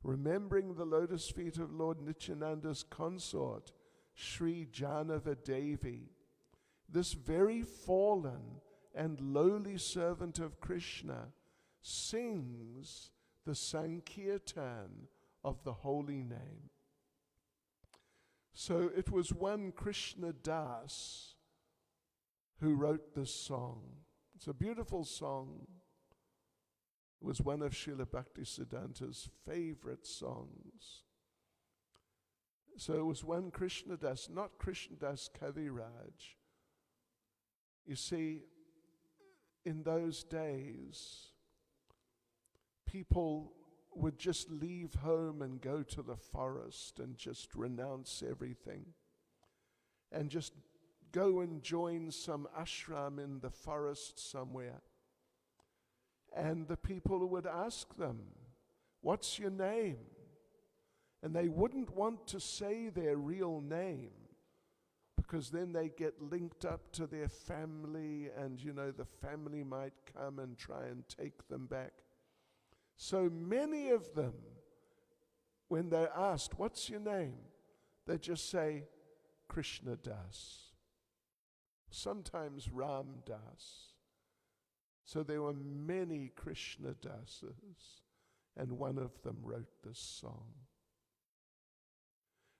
Remembering the lotus feet of Lord Nityananda's consort, Sri Janava Devi, this very fallen and lowly servant of Krishna sings the Sankirtan of the holy name. So it was one Krishna Das who wrote this song. It's a beautiful song. It was one of Srila Bhaktisiddhanta's favorite songs. So it was one Krishna Das, not Krishna Das Kaviraj. You see, in those days, people would just leave home and go to the forest and just renounce everything and just go and join some ashram in the forest somewhere. And the people would ask them, what's your name? And they wouldn't want to say their real name because then they get linked up to their family and, the family might come and try and take them back. So many of them, when they're asked, what's your name? They just say, Krishna Das. Sometimes Ram Das. So there were many Krishna Dasas, and one of them wrote this song.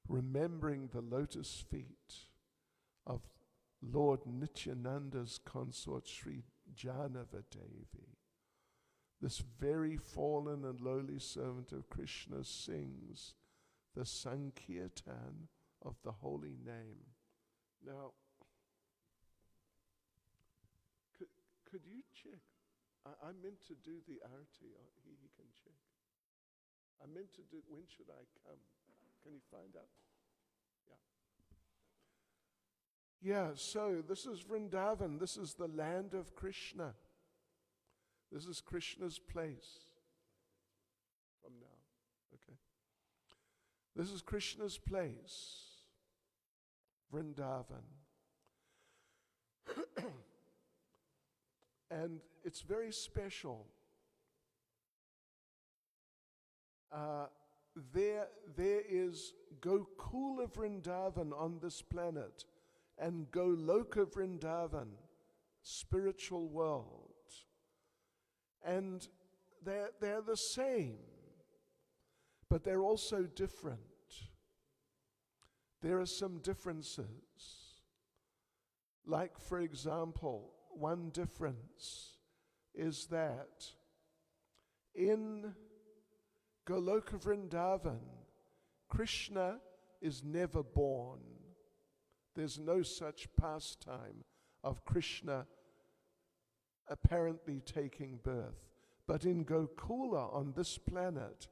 Remembering the lotus feet of Lord Nityananda's consort, Sri Janava Devi. This very fallen and lowly servant of Krishna sings the Sankirtan of the holy name. Now, could you check? I meant to do the arati. He can check. I meant to do, when should I come? Can you find out? Yeah, so this is Vrindavan. This is the land of Krishna. This is Krishna's place. From now, okay. This is Krishna's place, Vrindavan. And it's very special. There is Gokula Vrindavan on this planet and Goloka Vrindavan, spiritual world. And they're the same, but they're also different. There are some differences. Like, for example, one difference is that in Goloka Vrindavan, Krishna is never born. There's no such pastime of Krishna apparently taking birth. But in Gokula, on this planet,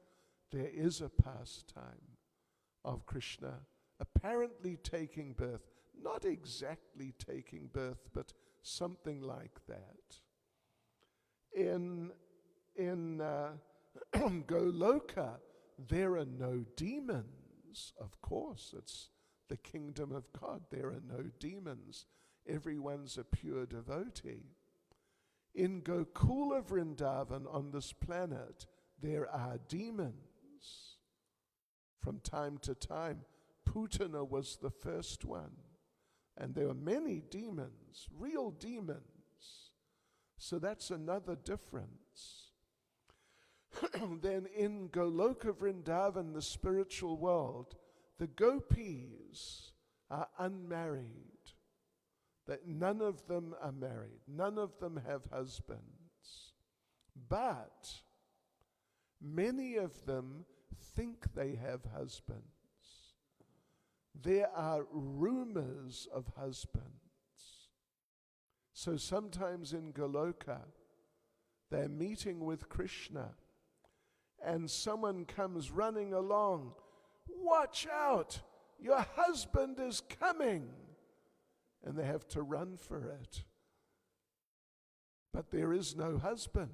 there is a pastime of Krishna apparently taking birth. Not exactly taking birth, but something like that. In Goloka, there are no demons. Of course, it's the kingdom of God. There are no demons. Everyone's a pure devotee. In Gokula Vrindavan, on this planet, there are demons. From time to time, Putana was the first one. And there were many demons, real demons. So that's another difference. Then in Goloka Vrindavan, the spiritual world, the gopis are unmarried. That none of them are married. None of them have husbands. But many of them think they have husbands. There are rumors of husbands. So sometimes in Goloka, they're meeting with Krishna, and someone comes running along. Watch out! Your husband is coming! And they have to run for it. But there is no husband.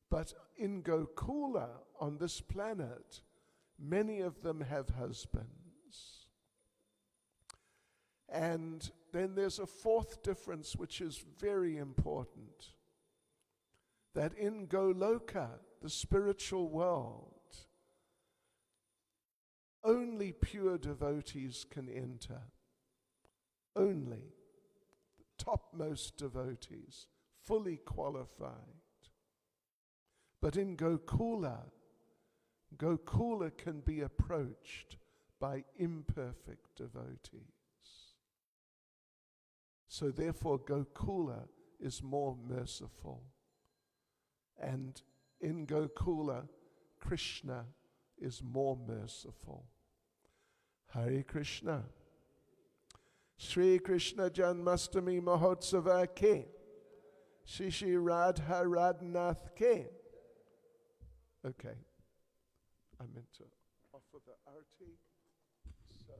But in Gokula, on this planet, many of them have husbands. And then there's a fourth difference which is very important. That in Goloka, the spiritual world, only pure devotees can enter. Only the topmost devotees, fully qualified. But in Gokula, Gokula can be approached by imperfect devotees. So therefore Gokula is more merciful. And in Gokula, Krishna is more merciful. Hare Krishna. Shri Krishna Janmashtami Mahotsava ke. Shri Shri Radha Radhanath ke. Okay. I meant to offer the arti. So.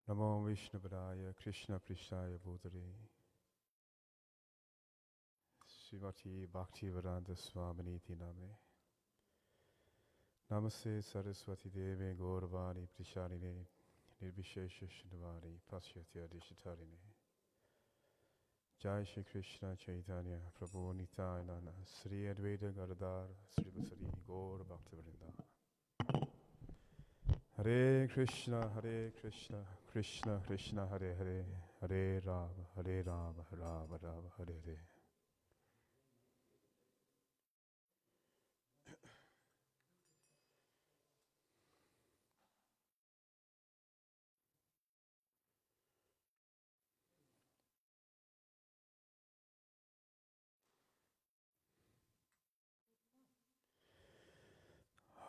Namo Vishnupadaya Krishna Prishaya Bhutare Srimati Bhakti Vedanta Swami Namne Namaste Saraswati Deve Gauravani Prisharine Nirvishesha Shinavani Pasyatya Dishitarine Jai Shri Krishna Chaitanya Prabhu Nityananda Sri Advaita Gadadhar Sri Vasari Gaur Bhaktivinoda Hare Krishna Krishna Krishna Hare Hare Hare Rama Rama Rama Hare Hare.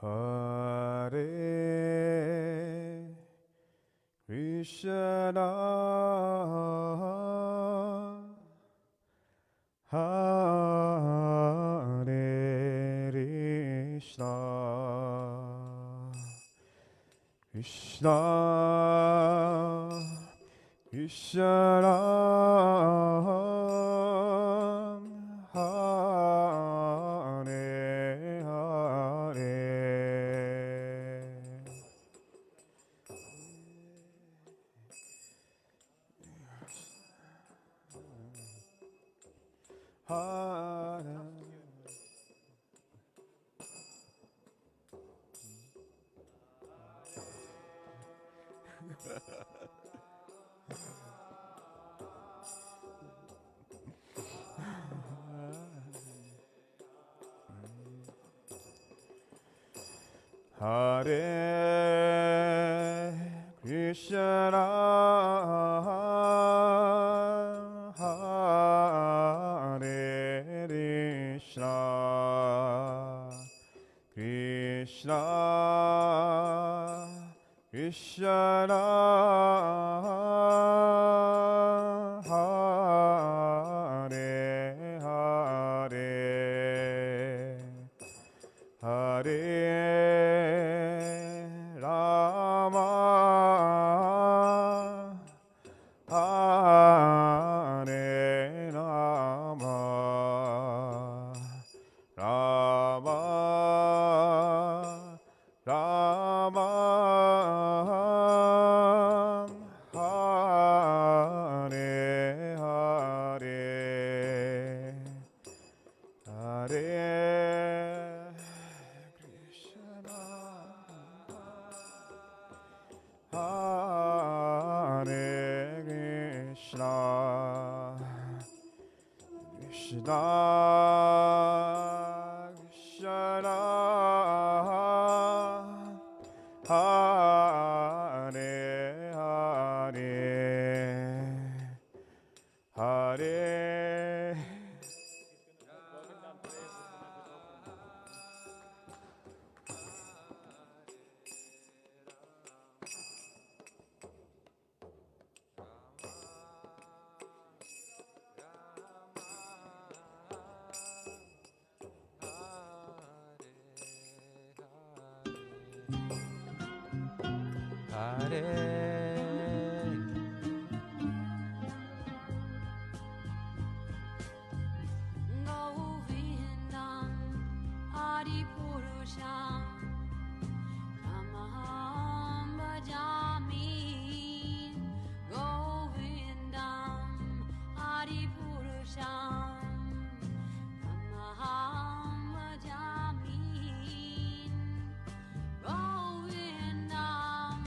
Hare Krishna Hare Krishna Krishna Krishna Hare Krishna Hare Krishna Krishna Krishna Hare Hare Hare Rama Hare Rama Rama Rama Hare Hare Hare Krishna Hare Krishna Krishna Krishna Hare Hare Hare Govindam Adipurusham Tamaham Bhajami Govindam Adipurusham Tamaham Bhajami Govindam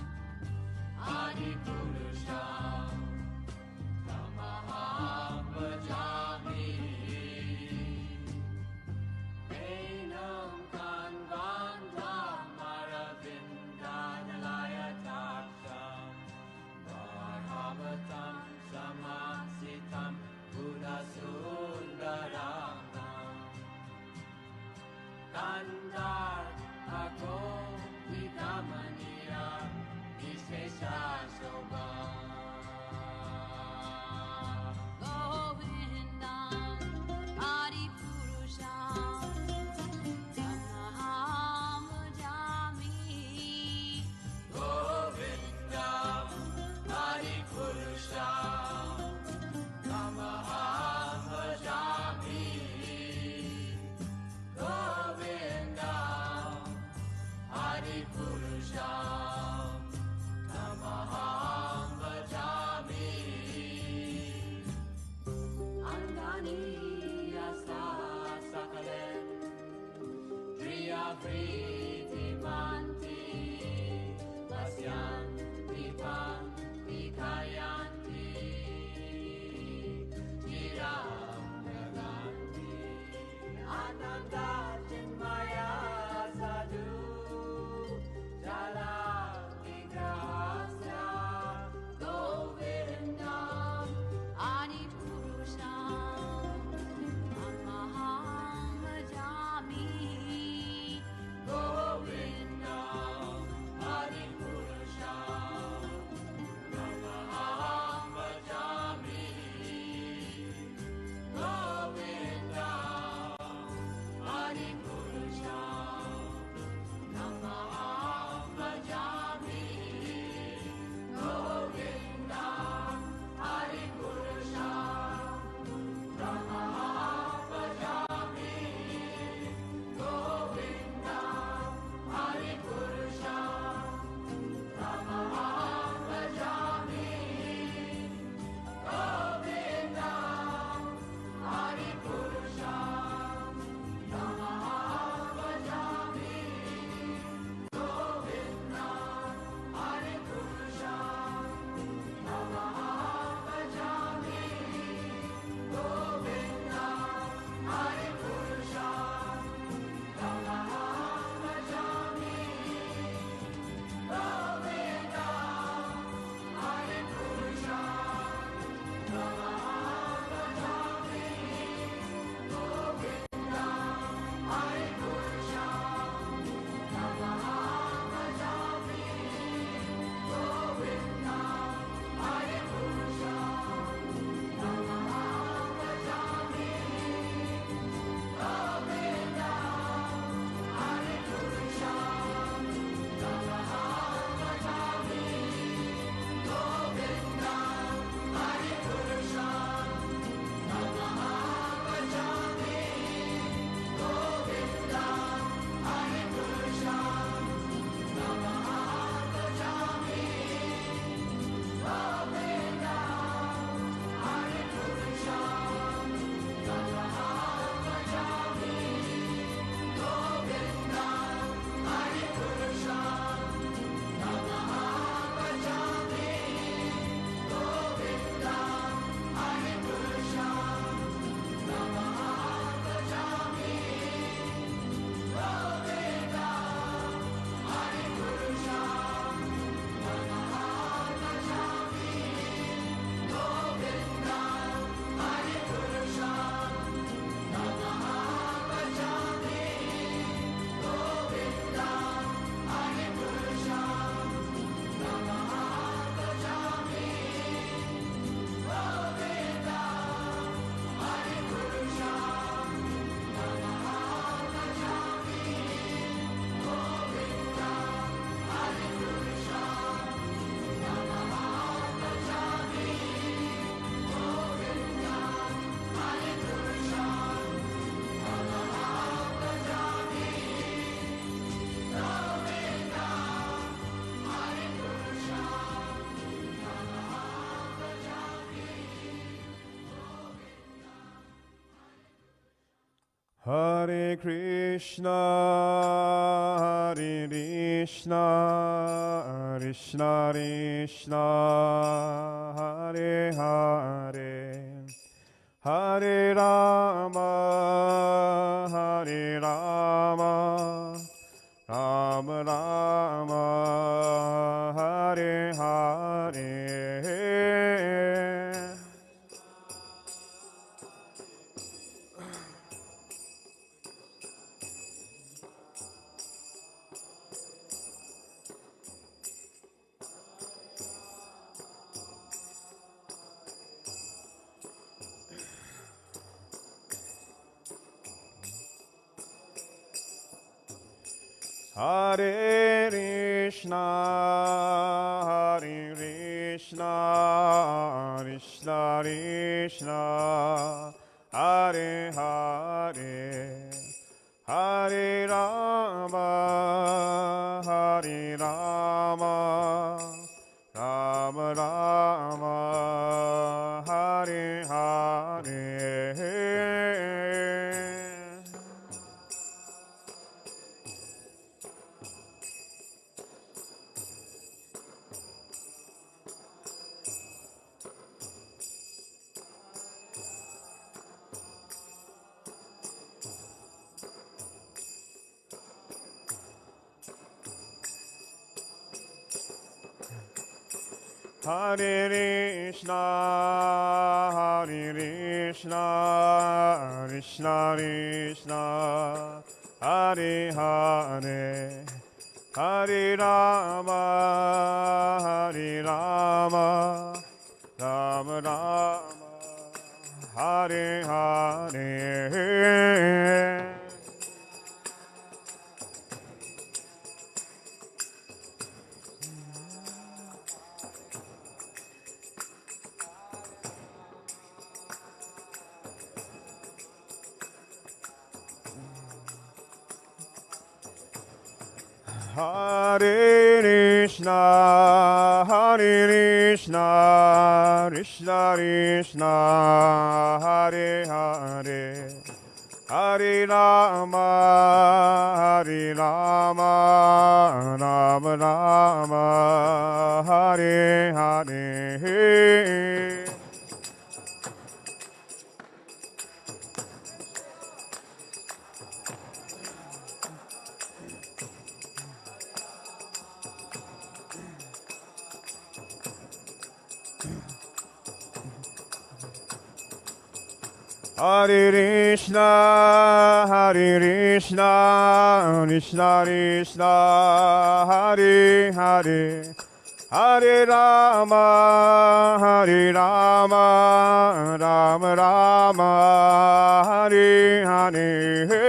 Hare Krishna, Hare Krishna, Krishna Krishna, Hare Hare, Hare Rama, Hare Rama, Rama Rama, Hare Hare. Hare Krishna, Hare Krishna, Krishna Krishna, Hare Hare, Hare Rama, Hare Rama, Rama Rama, Hare Hare. Hare Krishna, Krishna Krishna, Hare Hare, Hare Rama, Rama Rama, Hare Hare. Hare Krishna, Krishna Krishna, Hare Hare, Hare Rama, Rama Rama, Hare Hare. Hare Krishna, Krishna Krishna, Hare Hare, Hare Rama, Rama Rama, Hare Hare.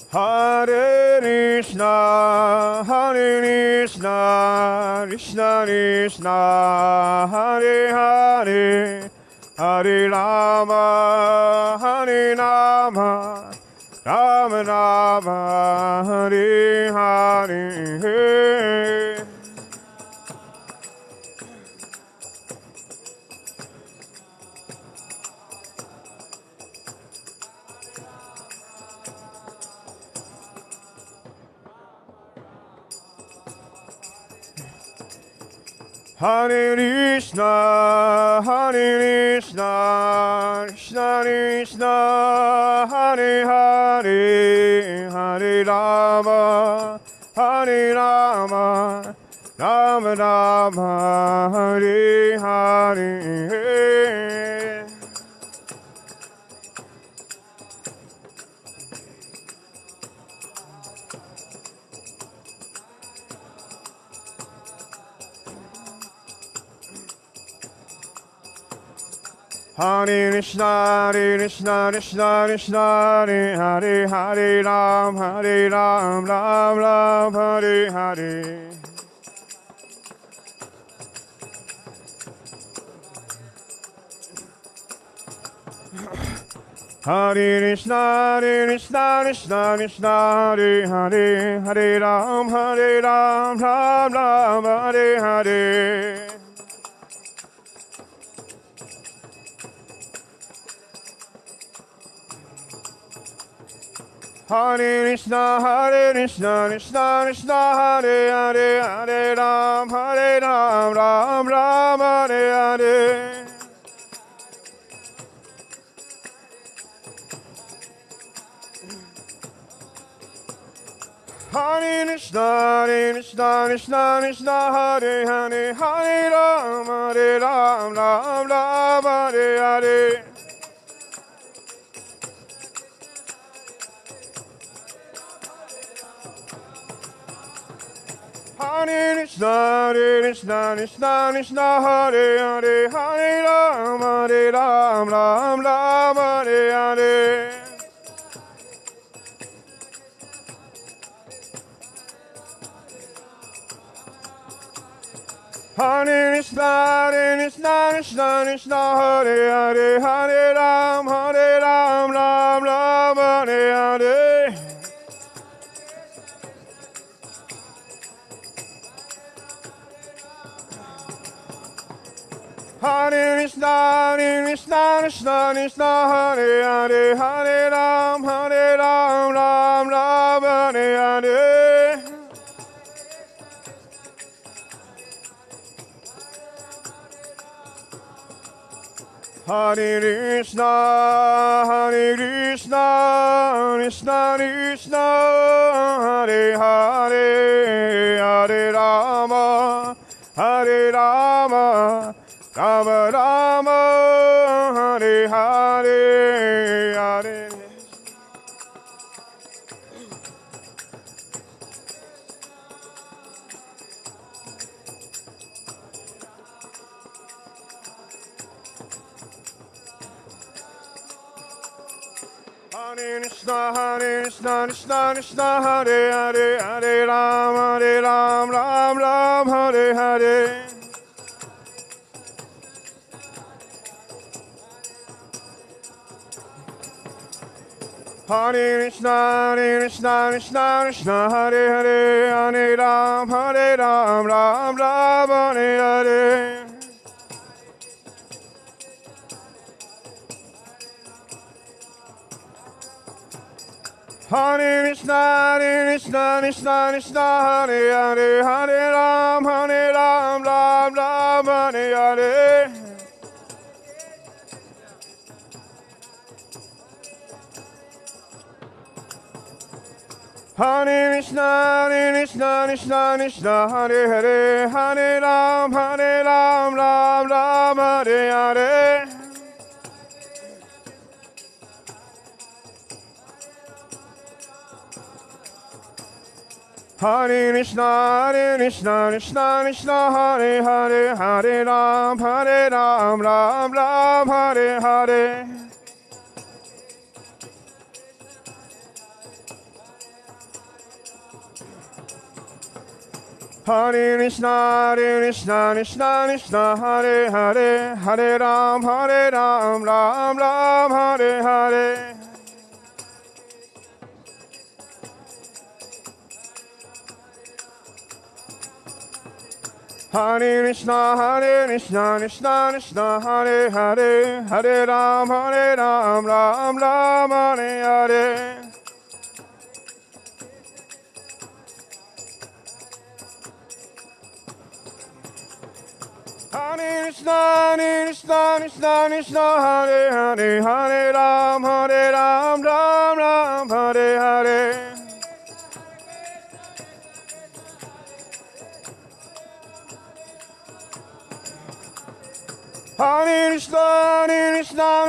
Hare Krishna, Krishna Krishna, Hare Hare, Hare Rama, Rama Rama, Hare Hare. Hare Krishna, Krishna Krishna, Hare Hare, Hare Rama, Rama Rama, Hare Hare. Hare Krishna, Krishna Krishna, Hare Hare, Hare Ram, Ram Ram, Hare Hare. Hare Krishna, Krishna Krishna, Hare Hare, Hare Ram, Ram Ram, Hare Hare. Hare Krishna, Krishna Krishna, Hare Hare, Hare Ram, Ram Ram, Hare Hare. Hare Krishna, Krishna Krishna, Hare Hare, Hare Ram, Ram Ram, Hare Hare. Hare Krishna, Krishna Krishna, Hare Hare, Hare Ram, Ram Ram, Hare Hare. Hare Krishna, Krishna Krishna, Hare Hare, Hare Ram, Ram Ram, Hare Hare. Hare Krishna, Krishna Krishna, Hare Hare, Hare Ram, Ram Ram, Hare Hare. Hare Krishna, Krishna Krishna, Hare Hare, Hare Rama, Rama Rama, Hare Hare, Hare Krishna, Krishna Krishna, Hare Hare, Hare Ram, Ram Ram, Hare Hare. Hare Krishna, Krishna Krishna, Hare Hare, Hare Ram, Ram Ram, Hare Hare. Hare Krishna, Krishna Krishna, Hare Hare, Hare Ram, Ram Ram, Hare Hare. Hare Krishna, Krishna Krishna, Hare Hare, Hare Ram, Ram Hare Hare. Hare Krishna, Krishna Krishna, Hare Hare, Hare Ram, Ram Hare Hare. Hare Krishna, Krishna Krishna, Hare Hare, Hare Ram, Ram Hare Hare. Hare Krishna, Krishna Krishna, Hare Hare, Hare Ram, Ram Hare Hare. Hare Krishna, Krishna Krishna, Hare Hare, Hare Ram, Ram Hare Hare. Hare Krishna, Krishna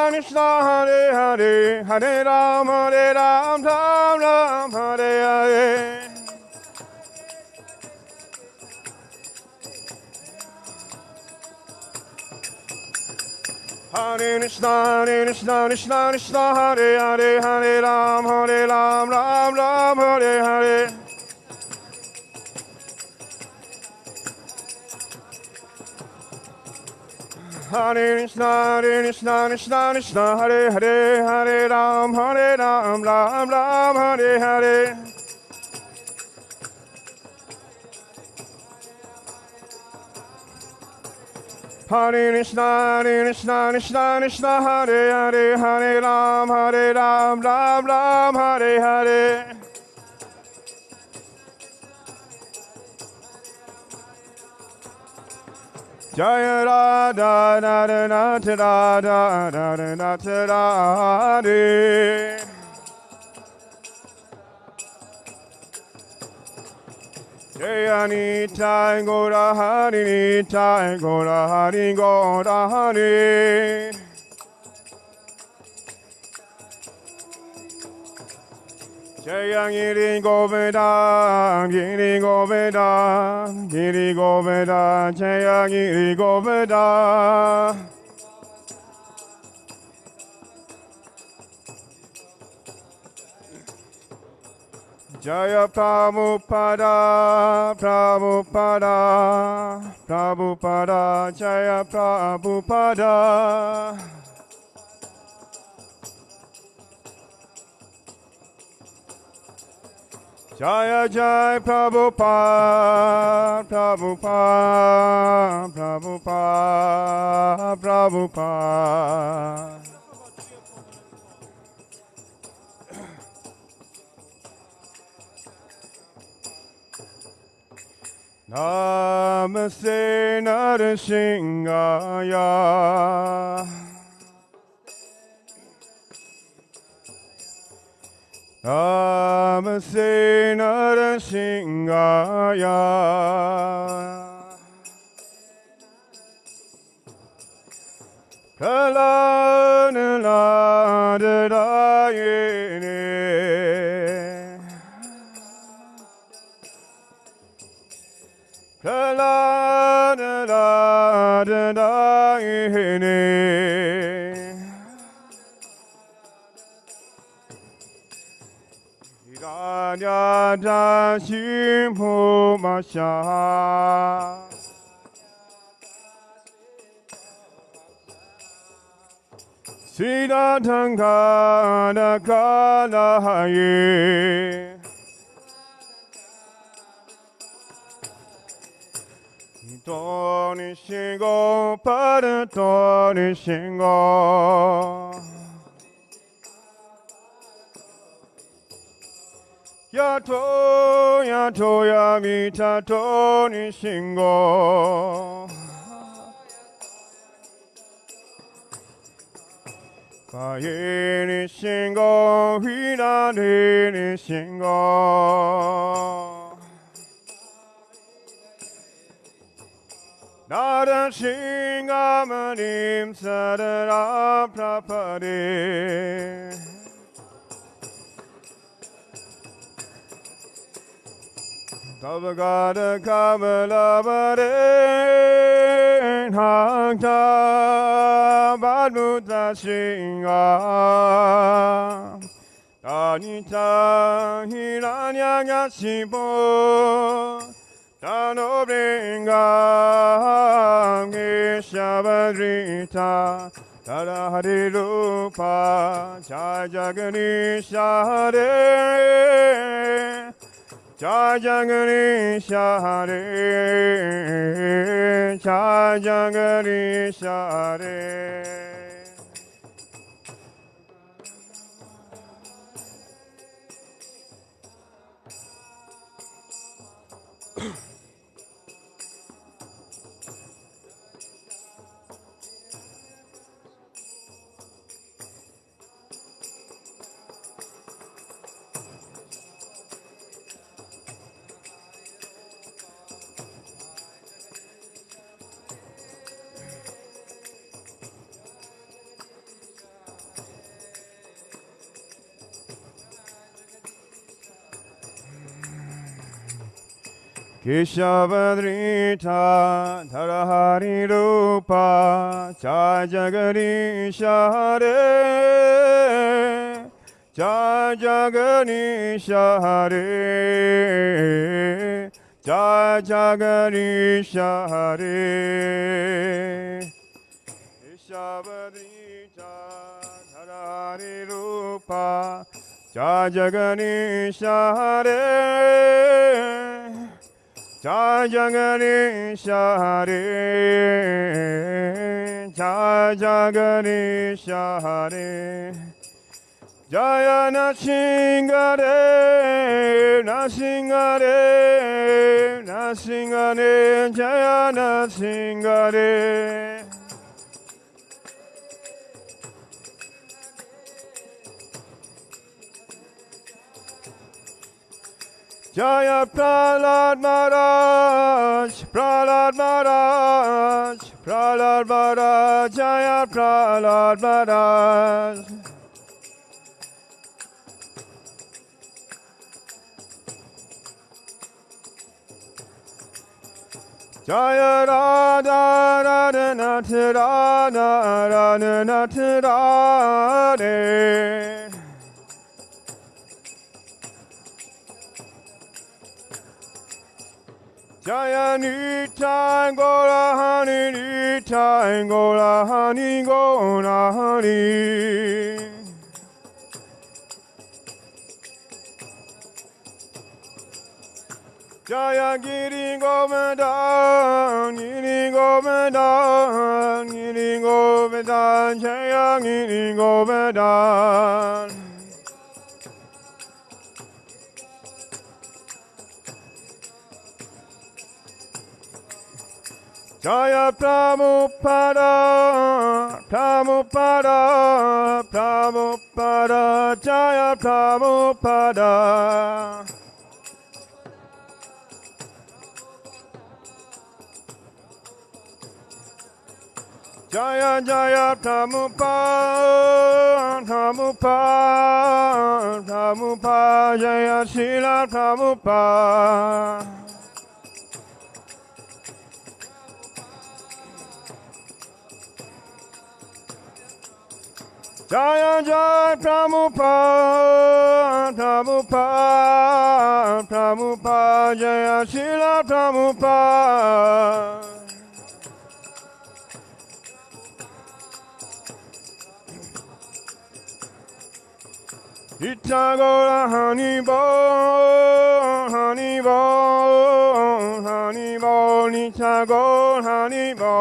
Krishna, Hare Hare, Hare Ram, Ram Hare Hare. Hare Krishna, Krishna, Hare Hare, Hare Ram, Ram Hare Hare. Hare Krishna, Krishna, Hare Hare, Hare Ram, Ram Hare Hare. Hare Krishna, Krishna, Hare Hare, Hare Ram, Ram Hare Hare. Jaya Radha Radha Radha Radha Radha Radha. Jaya Nitai Gora Hari, Nitai Gora Hari, Gora Hari. Jaya Giri Goveda, Giri Goveda, Giri Goveda, Jaya Giri Goveda. Jaya Prabhupada, Prabhupada, Prabhupada, Jaya Prabhupada. Jaya Jai Prabhupada, Prabhupada, Prabhupada, Prabhupada. Namaste Narasimhaya. Namaste Narasingaya. Kalanadayene. Kalanadayene. Iranyata Shimho Masha. Siddhantanga Kalahaye. Toni Shingo Paratoni Shingo. Yato Yato Yamita Toni Shingo. Kayeni Shingo Hinani Shingo. Nara Shingamanim Sadara Prapade. Tavagada Kamalabade Hangta Badmuta Shinga. Tanita Hiranya Shibo. Tano bringa Geshavadrita Tarahari Rupa Jajagani Hare Jajagani Hare Jajagani Hare. Keshavadrita Tarahari Rupa Jajaganisha Hare Jajaganisha Hare Jajaganisha Hare. Keshavadrita Tarahari Rupa Jajaganisha Hare Jajaganisha Hare Jajaganisha Hare. Jaya Nasingare Nasingare Nasingare Jaya Nasingare. Jaya Prahlad Maharaj, Prahlad Maharaj, Prahlad Maharaj, Jaya Prahlad Maharaj. Jaya Radha Radha Nath Radha Radha Nath Radhe. Jaya Nitai Gaurahani Nitai Gaurahani Gaurahani. Jaya Giri Govardhan Giri Govardhan Giri Govardhan Jaya Giri Govardhan. Jaya Prabhupada, Prabhupada, Prabhupada. Prabhupada, Jaya Prabhupada. Jaya Jaya Prabhupada, Prabhupada, Prabhupada, Jaya Srila Prabhupada. Jaya Jaya Prabhupada, Prabhupada, Prabhupada, Jaya Srila Prabhupada. Itagora Hanibo, Hanibo, Hanibo, Itagora Hanibo.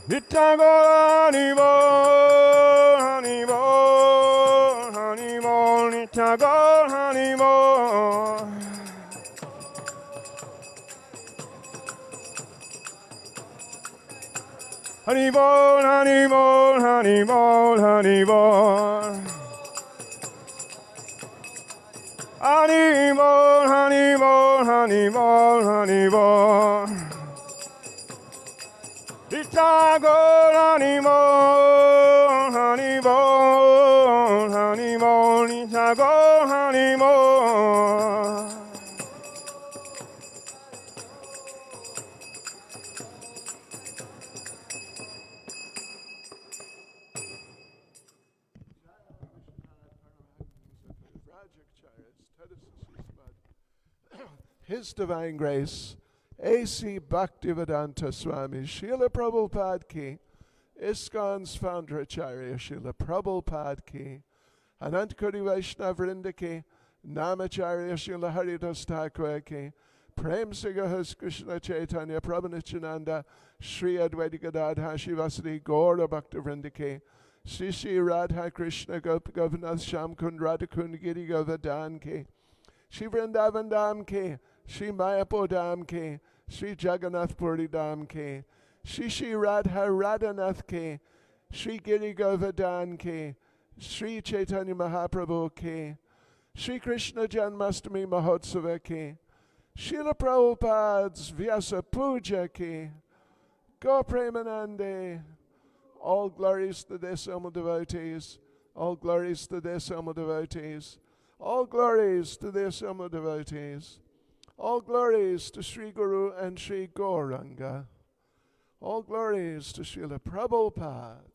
Itagora Hanibo, Hanibo, Hanibo, Itagora Hanibo. Haribol, Haribol, Haribol, Haribol. Haribol, Haribol, Haribol, Haribol. Itagol, Haribol, Haribol, Haribol, Itagol, Haribol. His Divine Grace, A.C. Bhaktivedanta Swami, Srila Prabhupada Ki, ISKCON's founder Acharya, Srila Prabhupada Ki, Anantakoti Vaishnava Vrinda Ki, Namacharya Srila Haridas Thakur Ki, Prem Sigahas Krishna Caitanya, Prabhu Sri Advaita Gadadha Shivasati Gaura Bhakta Vrinda Ki, Sri Sri Radha Krishna Govanath Sham Kund Radha Kund Giri Govardhan Ki, Shri Vrindavan Dham Ki, Shri Mayapur Dham Ki, Shri Jagannath Puri Dham Ki, Shri Shri Radha Radhanath Ki, Shri Giri Govardhan Ki, Shri Chaitanya Mahaprabhu Ki, Shri Krishna Janmashtami Mahotsava Ki, Srila Prabhupada's Vyasa Puja Ki, Go Premanande. All glories to their Sama devotees, all glories to their Sama devotees, all glories to their Sama devotees, all glories to Sri Guru and Sri Gauranga, all glories to Srila Prabhupada.